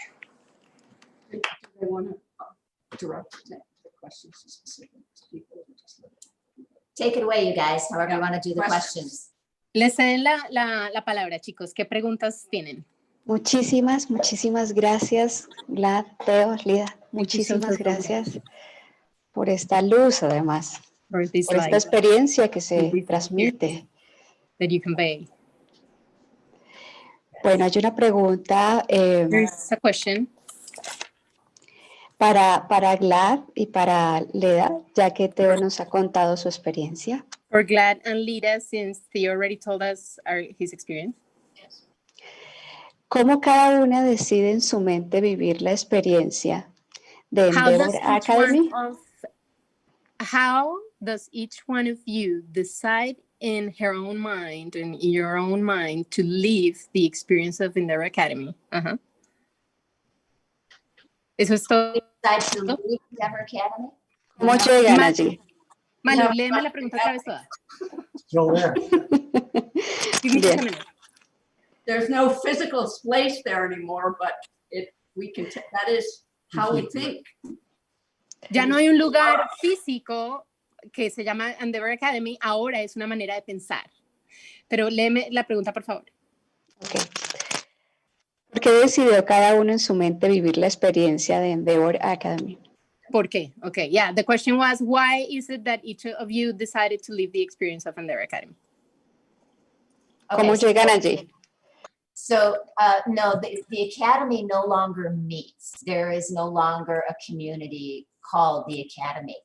Do they want to direct the questions to specific people? Take it away, you guys, however you want to do the Questions. questions. Les ceden la palabra, chicos. ¿Qué preguntas tienen? Muchísimas gracias, Glad, Teo, Lida. Muchísimas so gracias por esta luz, además, For this por esta light experiencia que for se this transmite. that you convey. Bueno, hay una pregunta There's a question para Glad y para Leda, ya que Teo nos ha contado su experiencia. for Glad and Lida, since Theo already told us his experience. ¿Cómo cada una decide en su mente vivir la experiencia de Endeavor Academy? How does each one of you decide in her own mind and in your own mind to live the experience of Endeavor Academy? Uh-huh. Eso es todo. Decide to leave Endeavor Academy? ¿Cómo llegan allí? Malu, No. léeme la pregunta otra vez toda. Still there. Give me Bien. just a minute. There's no physical place there anymore, but that is how we think. Ya no hay un lugar físico que se llama Endeavor Academy, ahora es una manera de pensar. Pero léeme la pregunta, por favor. Okay. ¿Por qué decidió cada uno en su mente vivir la experiencia de Endeavor Academy? ¿Por qué? Okay, yeah, the question was, why is it that each of you decided to live the experience of Endeavor Academy? ¿Cómo Okay, llegan allí? So, no, the academy no longer meets. There is no longer a community called the academy.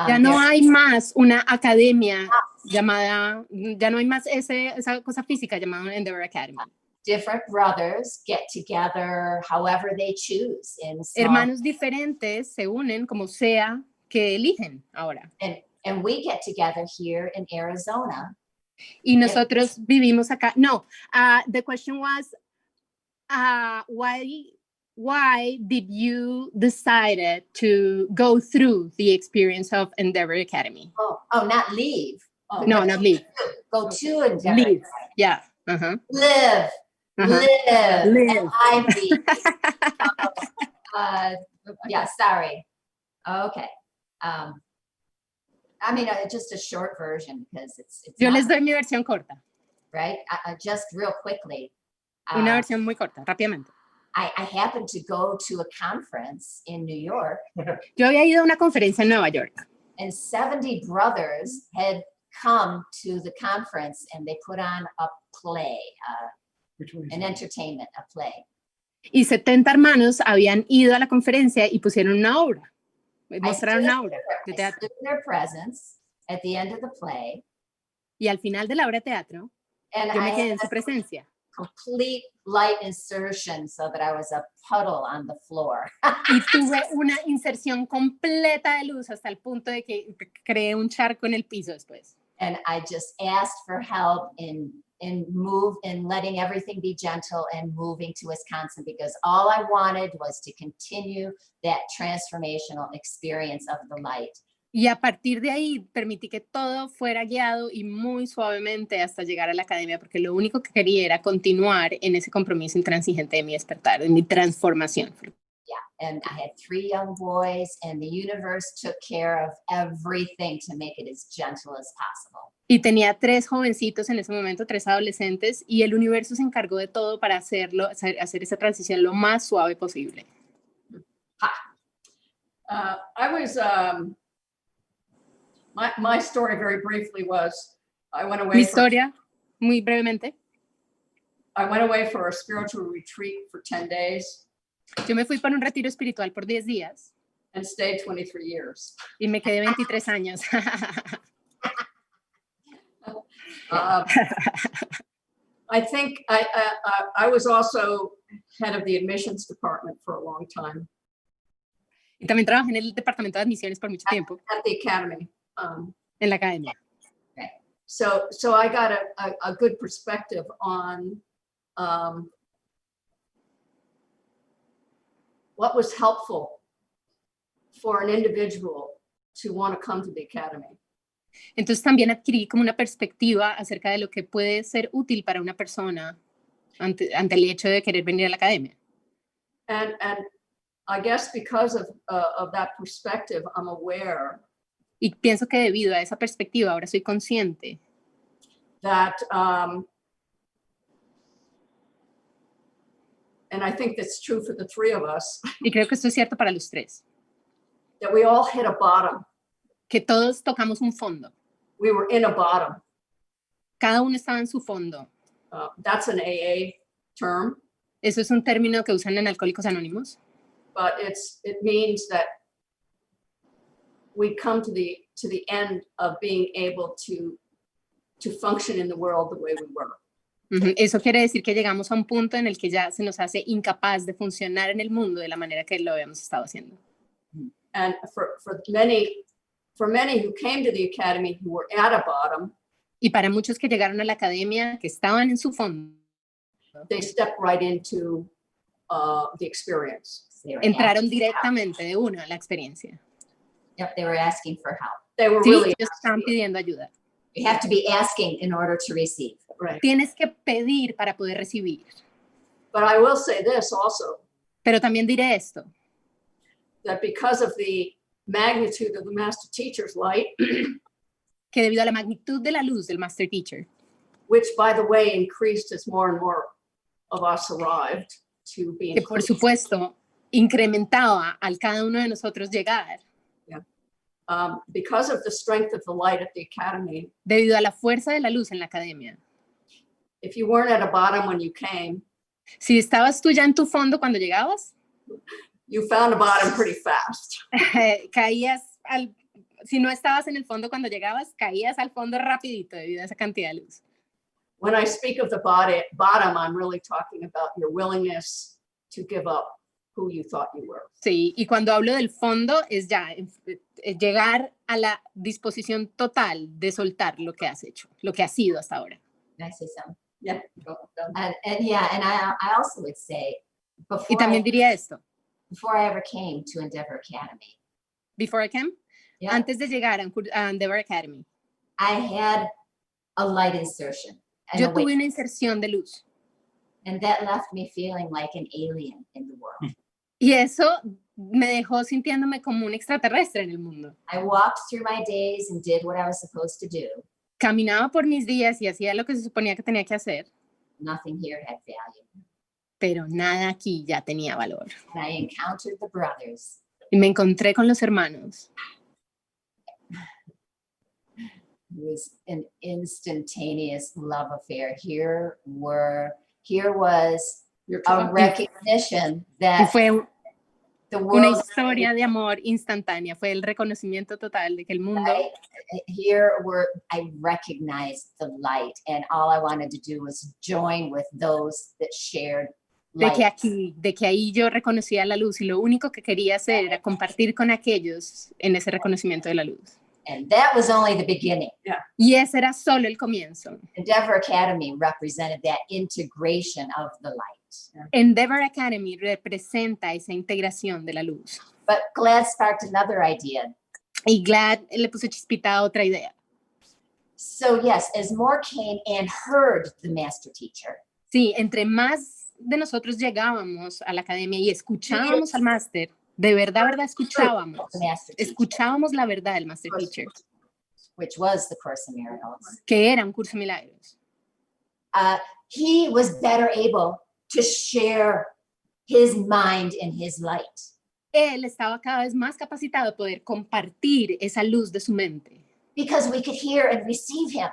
Ya no hay más una academia llamada, ya no hay más esa cosa física llamada Endeavor Academy. Different brothers get together however they choose. In small, Hermanos diferentes se unen como sea que eligen ahora. and we get together here in Arizona. Y nosotros vivimos acá. No, the question was, why did you decide to go through the experience of Endeavor Academy? Oh, not leave. Oh, No, not leave. Go to Endeavor. Live. Yeah. Uh-huh. Live. Uh-huh. Live. Live. Yeah, sorry. Okay. I mean, just a short version because it's Yo not, les doy mi versión corta. right. Just real quickly. Una versión muy corta, rápidamente. I happened to go to a conference in New York. Yo había ido a una conferencia en Nueva York. And 70 brothers had come to the conference and they put on a play, Which one is an it? entertainment, a play. Y 70 hermanos habían ido a la conferencia y pusieron una obra. Mostraron una obra de I teatro. stood in their presence at the end of the play. Y al final de la obra de teatro, And yo me I quedé had en su presencia. complete light insertion so that I was a puddle on the floor. Y tuve una inserción completa de luz hasta el punto de que creé un charco en el piso después. And I just asked for help in letting everything be gentle and moving to Wisconsin because all I wanted was to continue that transformational experience of the light. Y a partir de ahí permití que todo fuera guiado y muy suavemente hasta llegar a la academia, porque lo único que quería era continuar en ese compromiso intransigente de mi despertar, de mi transformación. Yeah, and I had 3 young boys and the universe took care of everything to make it as gentle as possible. Y tenía 3 jovencitos en ese momento, 3 adolescentes, y el universo se encargó de todo para hacer esa transición lo más suave posible. I was, my story very briefly was, I went away. Mi historia, muy brevemente. I went away for a spiritual retreat for 10 days. Yo me fui para un retiro espiritual por 10 días. And stayed 23 years. Y me quedé 23 años. I think I was also head of the admissions department for a long time. Y también trabajé en el departamento de admisiones por mucho tiempo. At the academy. En la academia. So I got a good perspective on what was helpful for an individual to want to come to the academy. Entonces también adquirí como una perspectiva acerca de lo que puede ser útil para una persona ante el hecho de querer venir a la academia. And I guess because of that perspective, I'm aware Y pienso que debido a esa perspectiva ahora soy consciente that, and I think that's true for the three of us, y creo que esto es cierto para los tres, that we all hit a bottom. que todos tocamos un fondo. We were in a bottom. Cada uno estaba en su fondo. That's an AA term, Eso es un término que usan en Alcohólicos Anónimos, but it means that we come to the end of being able to function in the world the way we were. Eso quiere decir que llegamos a un punto en el que ya se nos hace incapaz de funcionar en el mundo de la manera que lo habíamos estado haciendo. And for many who came to the academy who were at a bottom, Y para muchos que llegaron a la academia, que estaban en su fondo, they stepped right into the experience. They were entraron asking for help. directamente de una a la experiencia. Yep, they were asking for help. They were Sí, really ellos estaban pidiendo ayuda. You have to be asking in order to receive. right. Tienes que pedir para poder recibir. But I will say this also, Pero también diré esto, that because of the magnitude of the master teacher's light, que debido a la magnitud de la luz del Master Teacher, which by the way increased as more and more of us arrived to be que por included. supuesto incrementaba al cada uno de nosotros llegar, Because of the strength of the light at the academy, debido a la fuerza de la luz en la academia. if you weren't at a bottom when you came, Si estabas tú ya en tu fondo cuando llegabas, you found a bottom pretty fast. si no estabas en el fondo cuando llegabas, caías al fondo rapidito debido a esa cantidad de luz. When I speak of the bottom, I'm really talking about your willingness to give up who you thought you were. Sí, y cuando hablo del fondo es ya llegar a la disposición total de soltar lo que has hecho, lo que has sido hasta ahora. Can I say something? Yeah. And I also would say, Y también diría esto, before I ever came to Endeavor Academy, before I came, yeah, antes de llegar a Endeavor Academy, I had a light insertion. And, yo tuve una inserción de luz. and that left me feeling like an alien in the world. Y eso me dejó sintiéndome como un extraterrestre en el mundo. I walked through my days and did what I was supposed to do. Caminaba por mis días y hacía lo que se suponía que tenía que hacer, Nothing here had value. pero nada aquí ya tenía valor. And I encountered the brothers. Y me encontré con los hermanos. It was an instantaneous love affair. Here was You're a talking, recognition Y that fue the una world, historia de amor instantánea. Fue el reconocimiento total de que el mundo, I recognized the light, and all I wanted to do was join with those that shared light. de que ahí yo reconocía la luz y lo único que quería hacer era compartir con aquellos en ese reconocimiento de la luz. And that was only the beginning. Y ese era solo el comienzo. Endeavor Academy represented that integration of the light. Endeavor Academy representa esa integración de la luz. But GLAD sparked another idea. Y GLAD le puso chispita a otra idea. So yes, as more came and heard the master teacher, Sí, entre más de nosotros llegábamos a la academia y escuchábamos al máster, de verdad escuchábamos. the master teacher, Escuchábamos la verdad del Master Teacher, which was the Course in Miracles, que era un curso de milagros. he was better able to share his mind and his light. Él estaba cada vez más capacitado de poder compartir esa luz de su mente, Because we could hear and receive him.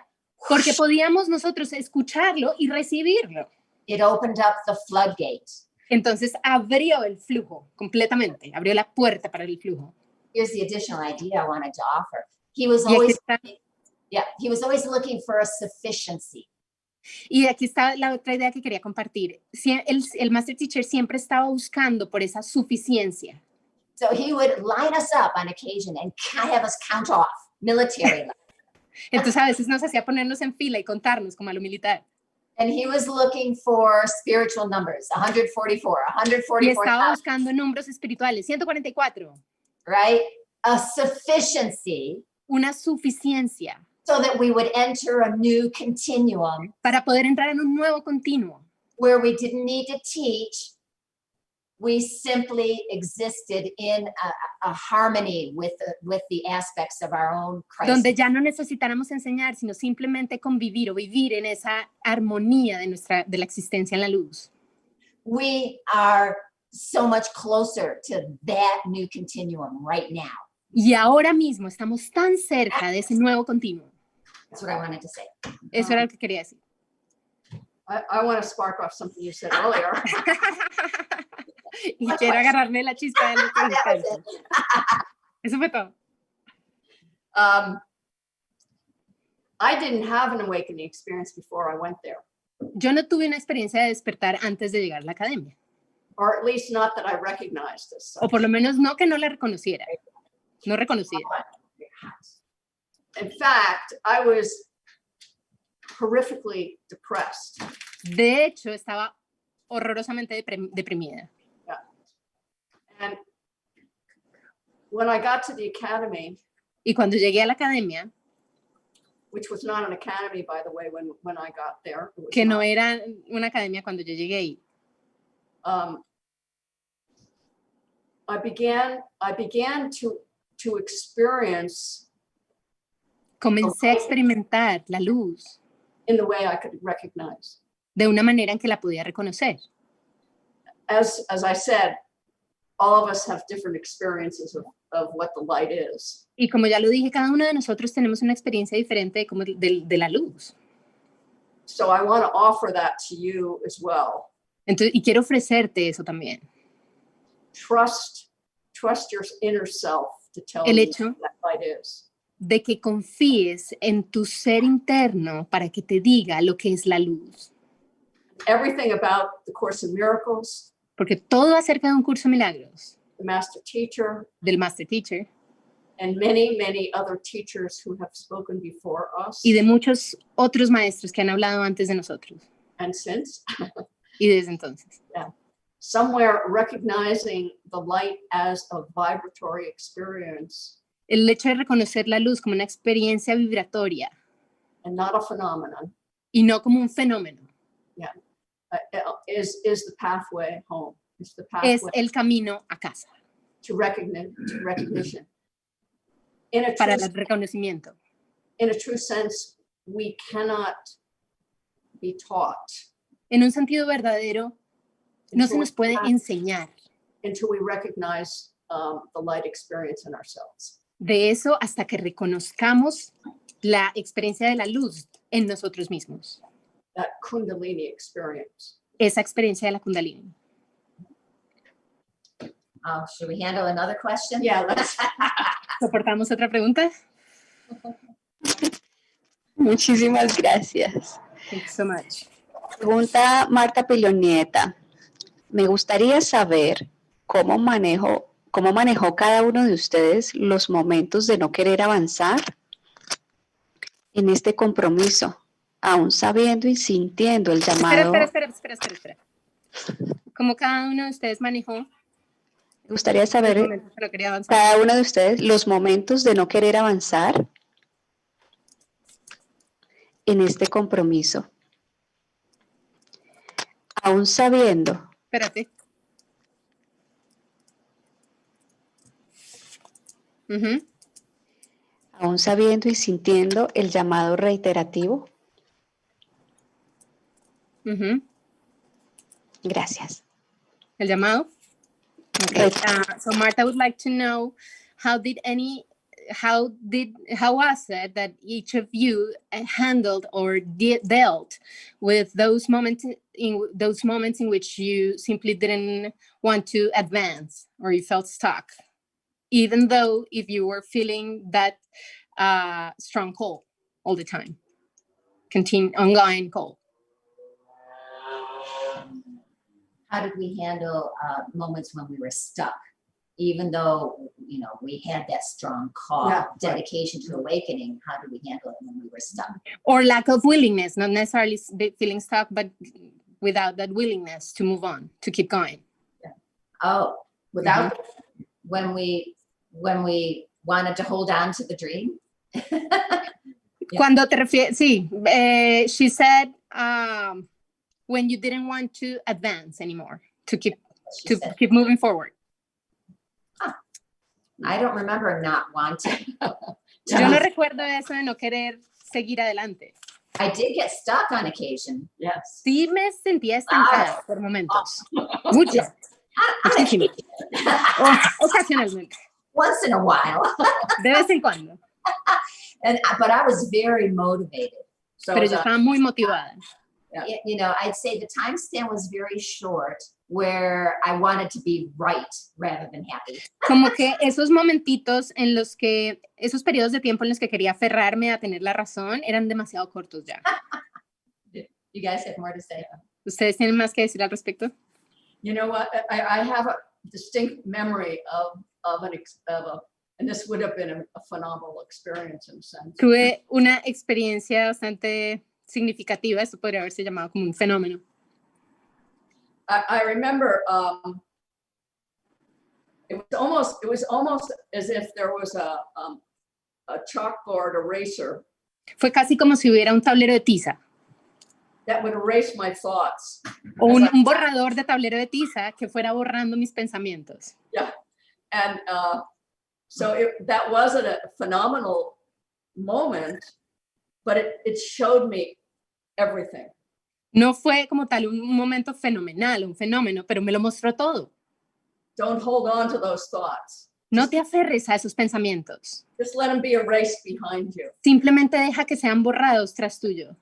porque podíamos nosotros escucharlo y recibirlo. It opened up the floodgate. Entonces abrió el flujo completamente, abrió la puerta para el flujo. Here's the additional idea I wanted to offer. He was Y aquí always, está, he was always looking for a sufficiency. y aquí está la otra idea que quería compartir. El Master Teacher siempre estaba buscando por esa suficiencia. So he would line us up on occasion and have us count off military. Entonces a veces nos hacía ponernos en fila y contarnos como a lo militar. And he was looking for spiritual numbers, 144, Y estaba 144,000. buscando números espirituales, 144. right? A sufficiency, una suficiencia so that we would enter a new continuum para poder entrar en un nuevo continuo, where we didn't need to teach. We simply existed in a harmony with the aspects of our own Christ. donde ya no necesitáramos enseñar, sino simplemente convivir o vivir en esa armonía de la existencia en la luz. We are so much closer to that new continuum right now. Y ahora mismo estamos tan cerca de ese nuevo continuo. That's what I wanted to say. Eso era lo que quería decir. I want to spark off something you said earlier. Y quiero agarrarme la chispa de lo que dijiste. Eso fue todo. I didn't have an awakening experience before I went there, Yo no tuve una experiencia de despertar antes de llegar a la academia. or at least not that I recognized this. O por lo menos no que no la reconociera. No reconocida. In fact, I was horrifically depressed. De hecho, estaba horrorosamente deprimida. And when I got to the academy, Y cuando llegué a la academia, which was not an academy, by the way, when I got there, it was que no not, era una academia cuando yo llegué ahí, I began to experience comencé a experimentar la luz in the way I could recognize. de una manera en que la podía reconocer. As I said, all of us have different experiences of what the light is. Y como ya lo dije, cada uno de nosotros tenemos una experiencia diferente de la luz. So I want to offer that to you as well. Entonces, y quiero ofrecerte eso también. Trust your inner self to tell El you hecho what that light is. de que confíes en tu ser interno para que te diga lo que es la luz. Everything about the Course in Miracles, Porque todo acerca de un curso de milagros, the Master Teacher, del Master Teacher and many, many other teachers who have spoken before us y de muchos otros maestros que han hablado antes de nosotros and since, y desde entonces. somewhere recognizing the light as a vibratory experience El hecho de reconocer la luz como una experiencia vibratoria and not a phenomenon y no como un fenómeno is the pathway home. It's the es pathway el camino a casa to recognition. In a para true el reconocimiento. sense, we cannot be taught En un sentido verdadero, no se nos puede enseñar until we recognize the light experience in ourselves. de eso hasta que reconozcamos la experiencia de la luz en nosotros mismos. That Kundalini experience. Esa experiencia de la Kundalini. Should we handle another question? Yeah, let's. ¿Soportamos otra pregunta? Muchísimas gracias. Thank you so much. Pregunta Marta Pilonieta. Me gustaría saber cómo manejó cada uno de ustedes los momentos de no querer avanzar en este compromiso, aún sabiendo y sintiendo el llamado. Espera. ¿Cómo cada uno de ustedes manejó? Me gustaría saber, los momentos que no quería avanzar? cada uno de ustedes, los momentos de no querer avanzar en este compromiso, aún sabiendo. Espérate. Aún sabiendo y sintiendo el llamado reiterativo. Gracias. ¿El llamado? Okay. So Marta would like to know how was it that each of you handled or dealt with those moments in which you simply didn't want to advance or you felt stuck, even though if you were feeling that strong call all the time, ongoing call. How did we handle moments when we were stuck, even though, we had that strong call, dedication to awakening? How did we handle it when we were stuck? Or lack of willingness, not necessarily feeling stuck, but without that willingness to move on, to keep going. Oh, without when we when we wanted to hold on to the dream. Cuando te refieres, sí, she said when you didn't want to advance anymore, to keep moving forward. I don't remember not wanting. Yo no recuerdo eso de no querer seguir adelante. I did get stuck on occasion. Yes. Sí me sentía estancada por momentos. Mucho. Muchísimo. Ocasionalmente. Once in a while. De vez en cuando. But I was very motivated. So Pero yo estaba muy motivada. You know, I'd say the time span was very short where I wanted to be right rather than happy. Como que esos momentitos en los que, esos periodos de tiempo en los que quería aferrarme a tener la razón eran demasiado cortos ya. You guys have more to say? ¿Ustedes tienen más que decir al respecto? You know what? I have a distinct memory and this would have been a phenomenal experience in a sense. Tuve una experiencia bastante significativa, esto podría haberse llamado como un fenómeno. I remember it was almost as if there was a chalkboard eraser. Fue casi como si hubiera un tablero de tiza. That would erase my thoughts. O un borrador de tablero de tiza que fuera borrando mis pensamientos. Yeah, and so that wasn't a phenomenal moment, but it showed me everything. No fue como tal un momento fenomenal, un fenómeno, pero me lo mostró todo. Don't hold on to those thoughts. No te aferres a esos pensamientos. Just let them be erased behind you. Simplemente deja que sean borrados tras tuyo.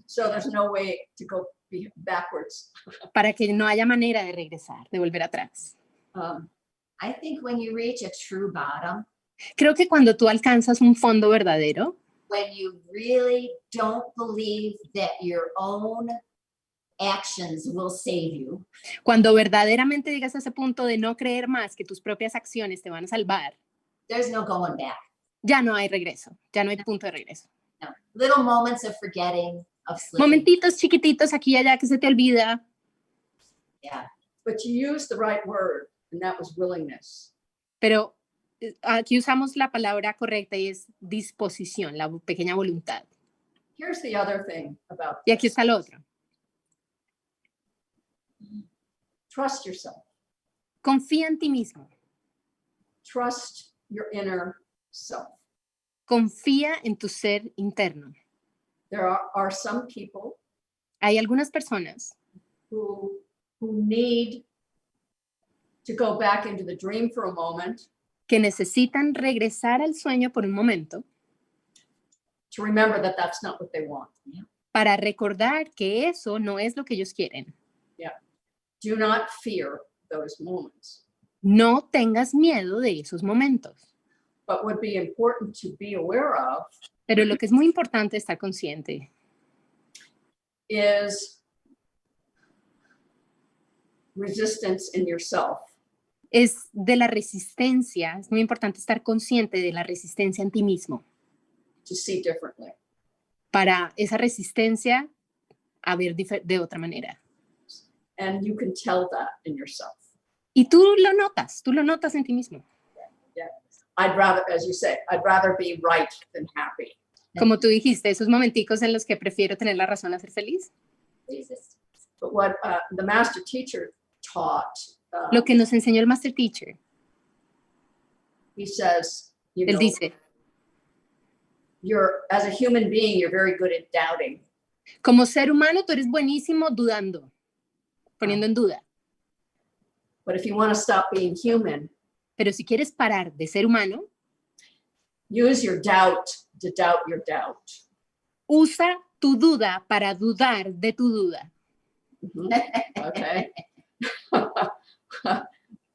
So there's no way to go backwards. Para que no haya manera de regresar, de volver atrás. I think when you reach a true bottom, Creo que cuando tú alcanzas un fondo verdadero, when you really don't believe that your own actions will save you, cuando verdaderamente llegas a ese punto de no creer más que tus propias acciones te van a salvar, there's no going back. ya no hay regreso, ya no hay punto de regreso. No. Little moments of forgetting, of sleeping. Momentitos chiquititos aquí y allá que se te olvida, Yeah. But you used the right word, and that was willingness. pero aquí usamos la palabra correcta y es disposición, la pequeña voluntad. Here's the other thing about Y aquí this. está lo otro. Trust yourself. Confía en ti mismo. Trust your inner self. Confía en tu ser interno. There are some people Hay algunas personas who need to go back into the dream for a moment que necesitan regresar al sueño por un momento to remember that that's not what they want. para recordar que eso no es lo que ellos quieren. Do not fear those moments. No tengas miedo de esos momentos. But would be important to be aware of Pero lo que es muy importante estar consciente is resistance in yourself. es de la resistencia. Es muy importante estar consciente de la resistencia en ti mismo. To see differently. Para esa resistencia a ver de otra manera. And you can tell that in yourself. Y tú lo notas en ti mismo. Yeah. I'd rather, as you say, I'd rather be right than happy. Como tú dijiste, esos momenticos en los que prefiero tener la razón a ser feliz. But what the master teacher taught, Lo que nos enseñó el Master Teacher, he says, you él know, dice, as a human being, you're very good at doubting. como ser humano tú eres buenísimo dudando, poniendo en duda. But if you want to stop being human, Pero si quieres parar de ser humano, use your doubt to doubt your doubt. usa tu duda para dudar de tu duda. Okay.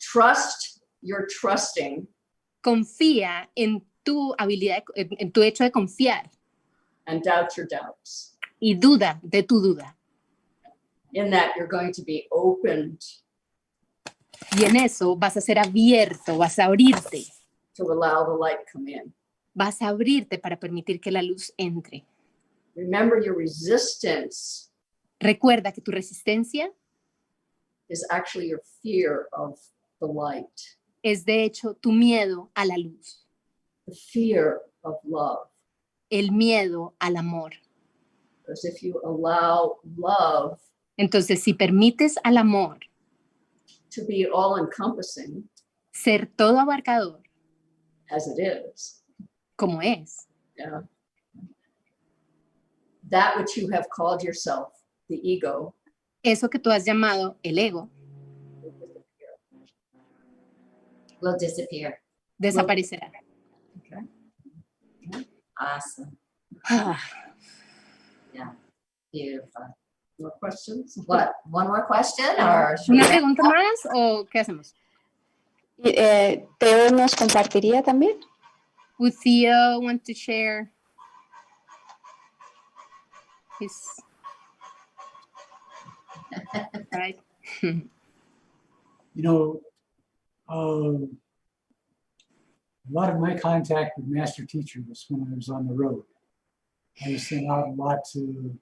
Trust your trusting. Confía en tu habilidad, en tu hecho de confiar And doubt your doubts. y duda de tu duda. In that, you're going to be opened Y en eso vas a ser abierto, vas a abrirte. to allow the light come in. Vas a abrirte para permitir que la luz entre. Remember, your resistance Recuerda que tu resistencia is actually your fear of the light. es de hecho tu miedo a la luz, the fear of love. el miedo al amor. Because if you allow love Entonces, si permites al amor to be all encompassing ser todo abarcador as it is, como es, yeah, that which you have called yourself the ego eso que tú has llamado el ego Will disappear. desaparecerá. Okay. Awesome. Ah, Yeah. Beautiful. More questions? What? One more question or should ¿Una we- pregunta más o qué hacemos? Y, Teo nos compartiría también. Would Theo want to share his right? You know, a lot of my contact with master teacher was when I was on the road. I was sent out a lot to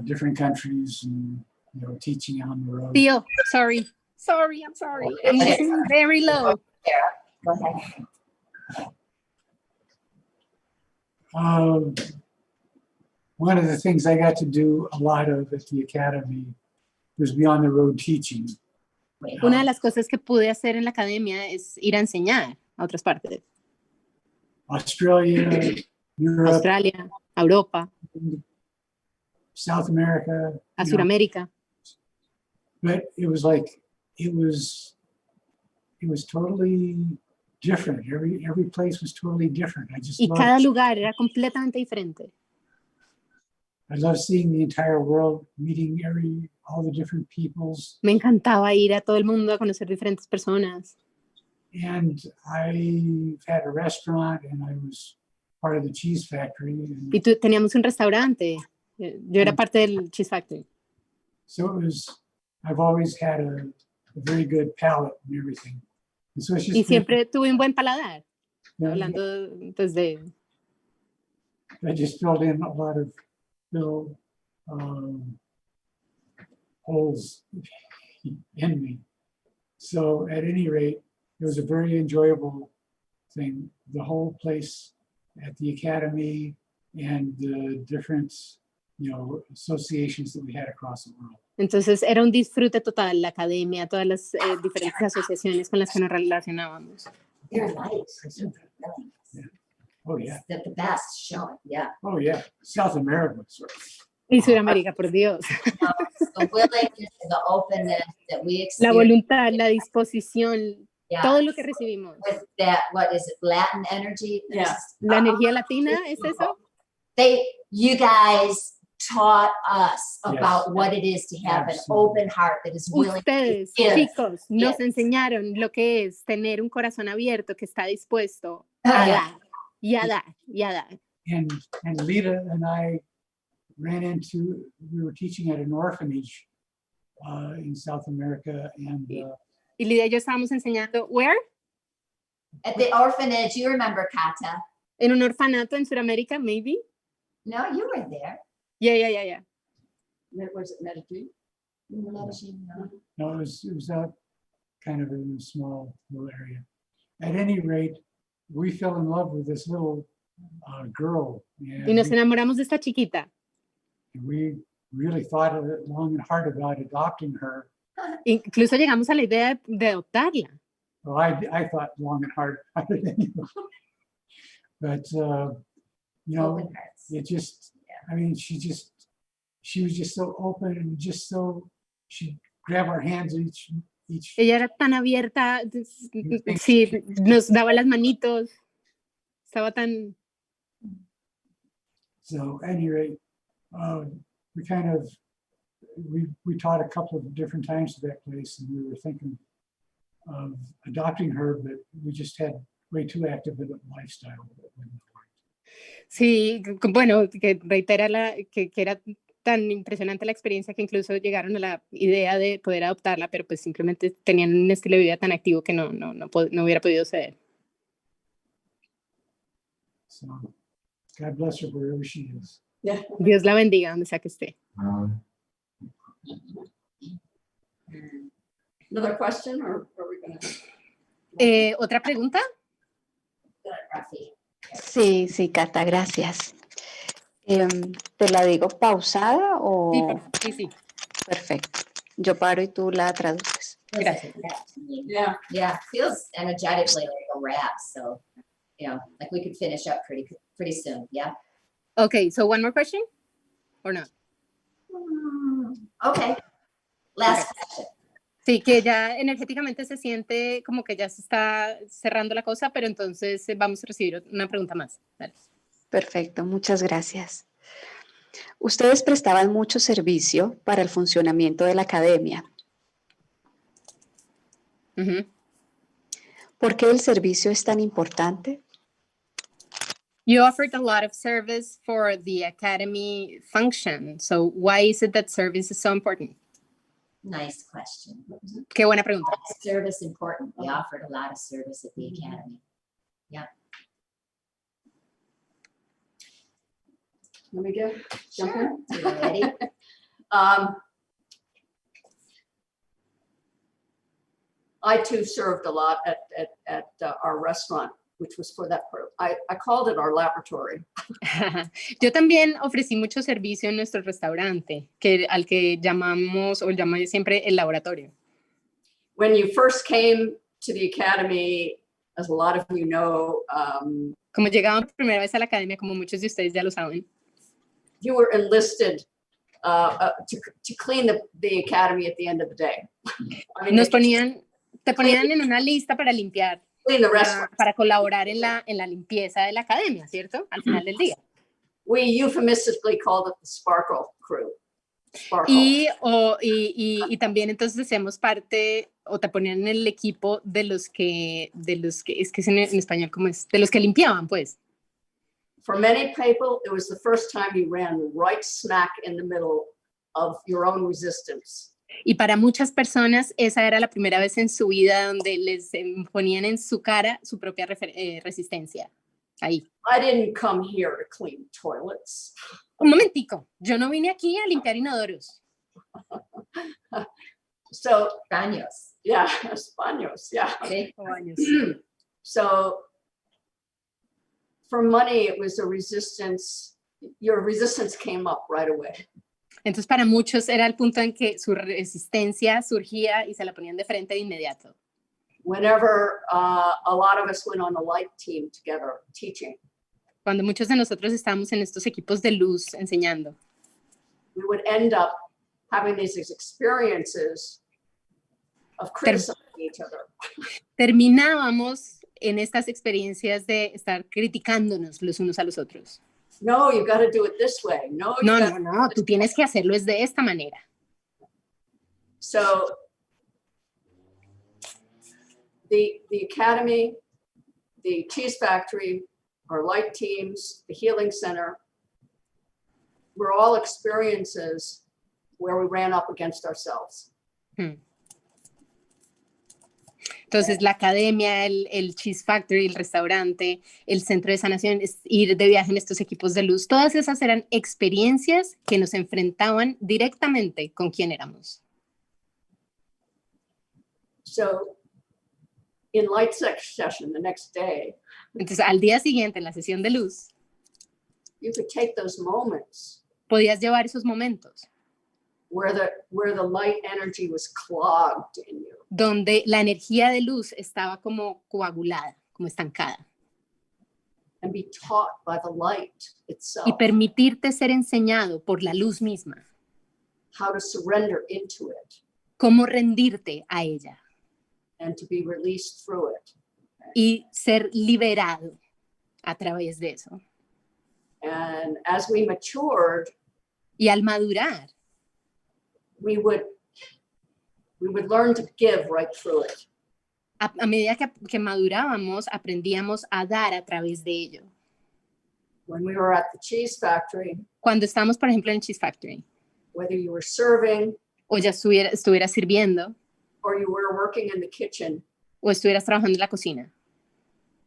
different countries and, you know, teaching on the road. Theo, sorry, I'm sorry. I'm listening very low. Go ahead. One of the things I got to do a lot of at the academy was be on the road teaching. Una de las cosas que pude hacer en la academia es ir a enseñar a otras partes. Australia, Europe, Australia, a Europa, South America. a you know. Sudamérica. But it was like, it was totally different. Every place was totally different. I just Y cada loved, lugar era completamente diferente. I love seeing the entire world, meeting all the different peoples. Me encantaba ir a todo el mundo a conocer diferentes personas. And I've had a restaurant and I was part of the cheese factory. And Y teníamos un restaurante. Yo era parte del Cheese Factory. so I've always had a very good palate and everything. And so it's just Y siempre tuve un buen paladar. been- Hablando desde... I just filled in a lot of little holes in me. So at any rate, it was a very enjoyable thing. The whole place at the academy and the different, you know, associations that we had across the world. Entonces era un disfrute total, la academia, todas las diferentes asociaciones con las que nos relacionábamos. They're nice. I said that. Really. Yeah. Oh yeah. The best showing. Yeah. Oh yeah. South America. Y Sudamérica, por Dios. The willingness, the openness that we La experience. voluntad, la disposición, Yeah. todo lo que recibimos. With that, what is it, Latin energy? Yeah. La energía latina, ¿es eso? You guys taught us Yes. about what it is to have an Absolutely. open heart that is willing Ustedes, to give. chicos, nos Yes. enseñaron lo que es tener un corazón abierto que está dispuesto a Yeah. dar, y a dar, y a dar. And Lita and I we were teaching at an orphanage in South America, and Y Lidia y yo estábamos enseñando, ¿where? At the orphanage, you remember Kata? En un orfanato en Sudamérica, maybe? No, you were there. Yeah. Was it Medellin? No. no, it was out kind of in a small little area. At any rate, we fell in love with this little girl, Y nos and enamoramos de esta chiquita. we really thought of it long and hard about adopting her. Incluso llegamos a la idea de adoptarla. Well, I thought long and hard about it anyway. But you know, Open hearts. it just, I mean, she was just so open and just so, she'd grab our hands each. Ella era tan abierta, sí, nos daba las manitos, estaba tan... So at any rate, we taught a couple of different times at that place, and we were thinking of adopting her, but we just had way too active a lifestyle. Sí, bueno, que reitera que era tan impresionante la experiencia que incluso llegaron a la idea de poder adoptarla, pero pues simplemente tenían un estilo de vida tan activo que no hubiera podido ser. So God bless her wherever she is. Yeah. Dios la bendiga donde sea que esté. Another question, or are we gonna? ¿Otra pregunta? Good, Rafi. Sí, sí, Cata, gracias. ¿Te la digo pausada o...? Sí. Perfecto. Yo paro y tú la traduces. Feels Gracias. like a rap to me. Yeah. Yeah, feels energetically like a rap. So, you know, like we could finish up pretty soon. Yeah. Okay, so one more question or not? Okay. Last question. Sí, que ya energéticamente se siente como que ya se está cerrando la cosa, pero entonces vamos a recibir una pregunta más. Dale. Perfecto, muchas gracias. Ustedes prestaban mucho servicio para el funcionamiento de la academia. Ujú. ¿Por qué el servicio es tan importante? You offered a lot of service for the academy function. So why is it that service is so important? Nice question. Qué buena pregunta. Service important. We offered a lot of service at the academy. Yeah. Let me jump in. You ready? I too served a lot at our restaurant, which was for that purpose. I called it our laboratory. Yo también ofrecí mucho servicio en nuestro restaurante, al que llamamos o llamé siempre el laboratorio. When you first came to the academy, as a lot of you know, Como llegaban por primera vez a la academia, como muchos de ustedes ya lo saben, you were enlisted to clean the academy at the end of the day. I mean, te ponían en una lista para limpiar, clean the restaurant. para colaborar en la limpieza de la academia, ¿cierto? Al final del día. We euphemistically called it the Sparkle Crew. Sparkle. Y también entonces hacemos parte, o te ponían en el equipo de los que es que es en español, ¿cómo es? De los que limpiaban, pues. For many people, it was the first time you ran right smack in the middle of your own resistance. Y para muchas personas, esa era la primera vez en su vida donde les ponían en su cara su propia resistencia. Ahí. I didn't come here to clean toilets. Un momentico, yo no vine aquí a limpiar inodoros. So, Baños. yeah, baños, yeah. Sí. So, for money, it was a resistance. Your resistance came up right away. Entonces, para muchos era el punto en que su resistencia surgía y se la ponían de frente de inmediato. Whenever a lot of us went on a light team together teaching, Cuando muchos de nosotros estábamos en estos equipos de luz enseñando, we would end up having these experiences of criticizing each other. terminábamos en estas experiencias de estar criticándonos los unos a los otros. No, you got to do it this way. No, No, tú tienes que hacerlo es de esta manera. So the academy, the cheese factory, our light teams, the healing center, were all experiences where we ran up against ourselves. Entonces, la academia, el Cheese Factory, el restaurante, el centro de sanación, ir de viaje en estos equipos de luz, todas esas eran experiencias que nos enfrentaban directamente con quién éramos. So in light session the next day, Entonces, al día siguiente, en la sesión de luz, you could take those moments podías llevar esos momentos where the light energy was clogged in you. donde la energía de luz estaba como coagulada, como estancada. And be taught by the light itself Y permitirte ser enseñado por la luz misma. how to surrender into it Cómo rendirte a ella and to be released through it. y ser liberado a través de eso. And as we matured, Y al madurar, we would learn to give right through it. a medida que madurábamos, aprendíamos a dar a través de ello. When we were at the cheese factory, Cuando estábamos, por ejemplo, en Cheese Factory, whether you were serving o ya estuvieras sirviendo, or you were working in the kitchen, o estuvieras trabajando en la cocina,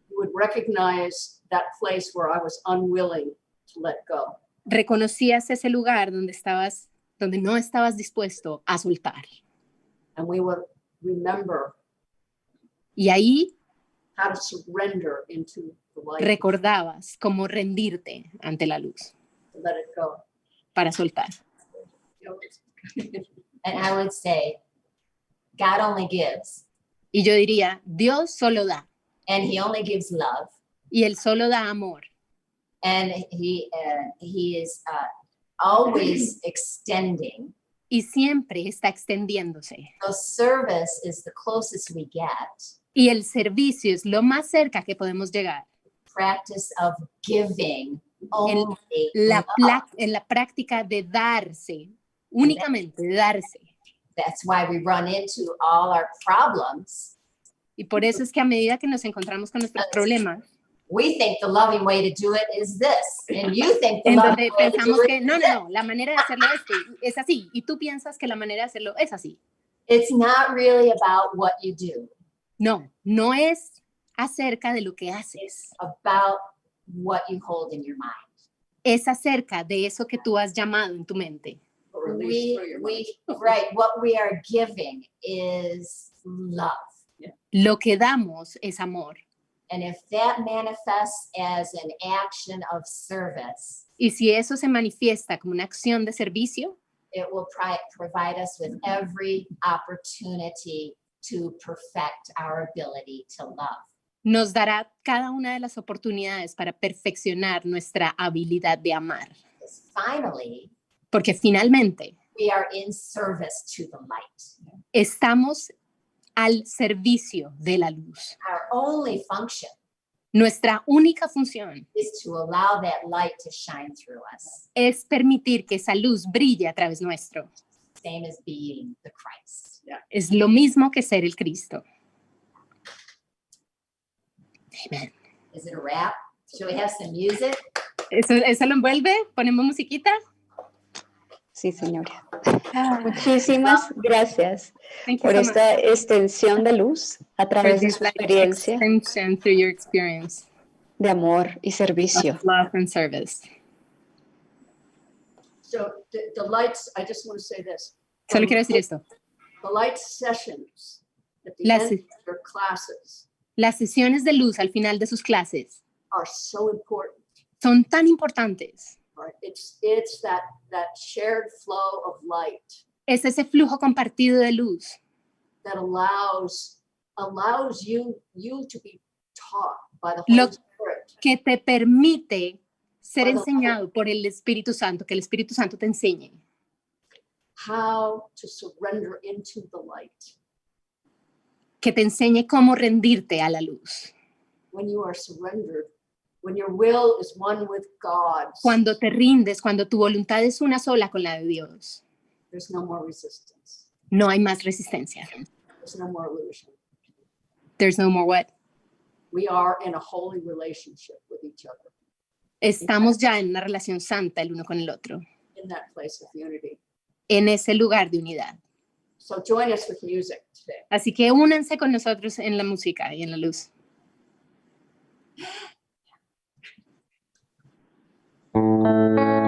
you would recognize that place where I was unwilling to let go. reconocías ese lugar donde no estabas dispuesto a soltar. And we would remember Y ahí how to surrender into the light, recordabas cómo rendirte ante la luz to let it go. para soltar. You know, And I would say, God only gives, Y yo diría, Dios solo da, and he only gives love, y Él solo da amor. and he is always extending. Y siempre está extendiéndose. So service is the closest we get. Y el servicio es lo más cerca que podemos llegar. Practice of giving only La love. en la práctica de darse, únicamente de darse. That's why we run into all our problems. Y por eso es que a medida que nos encontramos con nuestros problemas, We think the loving way to do it is this, and you think the en loving donde way to pensamos do it que is no, this. no, no, la manera de hacerlo es así, y tú piensas que la manera de hacerlo es así. It's not really about what you do. No, no es acerca de lo que haces, About what you hold in your mind. es acerca de eso que tú has llamado en tu mente. or release through your mind. Right, what we are giving is love. Lo que damos es amor. And if that manifests as an action of service, Y si eso se manifiesta como una acción de servicio, it will provide us with every opportunity to perfect our ability to love. nos dará cada una de las oportunidades para perfeccionar nuestra habilidad de amar. Because finally, Porque finalmente we are in service to the light. estamos al servicio de la luz. Our only function Nuestra única función is to allow that light to shine through us, es permitir que esa luz brille a través nuestro. same as being the Christ. Es lo mismo que ser el Cristo. Amen. Is it a wrap? Should we have some music? ¿Eso lo envuelve? ¿Ponemos musiquita? Sí, señora. Muchísimas gracias Thank you por so much. esta extensión de luz a For través de this su light experiencia extension through your experience de amor y servicio. of love and service. So the lights, I just want to say this. Solo quiero decir esto. The light sessions at the Las- end of your classes Las sesiones de luz al final de sus clases are so important. son tan importantes. Right? It's that shared flow of light Es ese flujo compartido de luz that allows you to be taught by the Lo- Holy Spirit que te permite ser Bueno. enseñado por el Espíritu Santo, que el Espíritu Santo te enseñe how to surrender into the light. que te enseñe cómo rendirte a la luz. When you are surrendered, when your will is one with God's, Cuando te rindes, cuando tu voluntad es una sola con la de Dios, there's no more resistance. no hay más resistencia. There's no more illusion. There's no more what? We are in a holy relationship with each other Estamos ya en una relación santa el uno con el otro, in that place of unity. en ese lugar de unidad. So join us with music today. Así que únanse con nosotros en la música y en la luz. Thank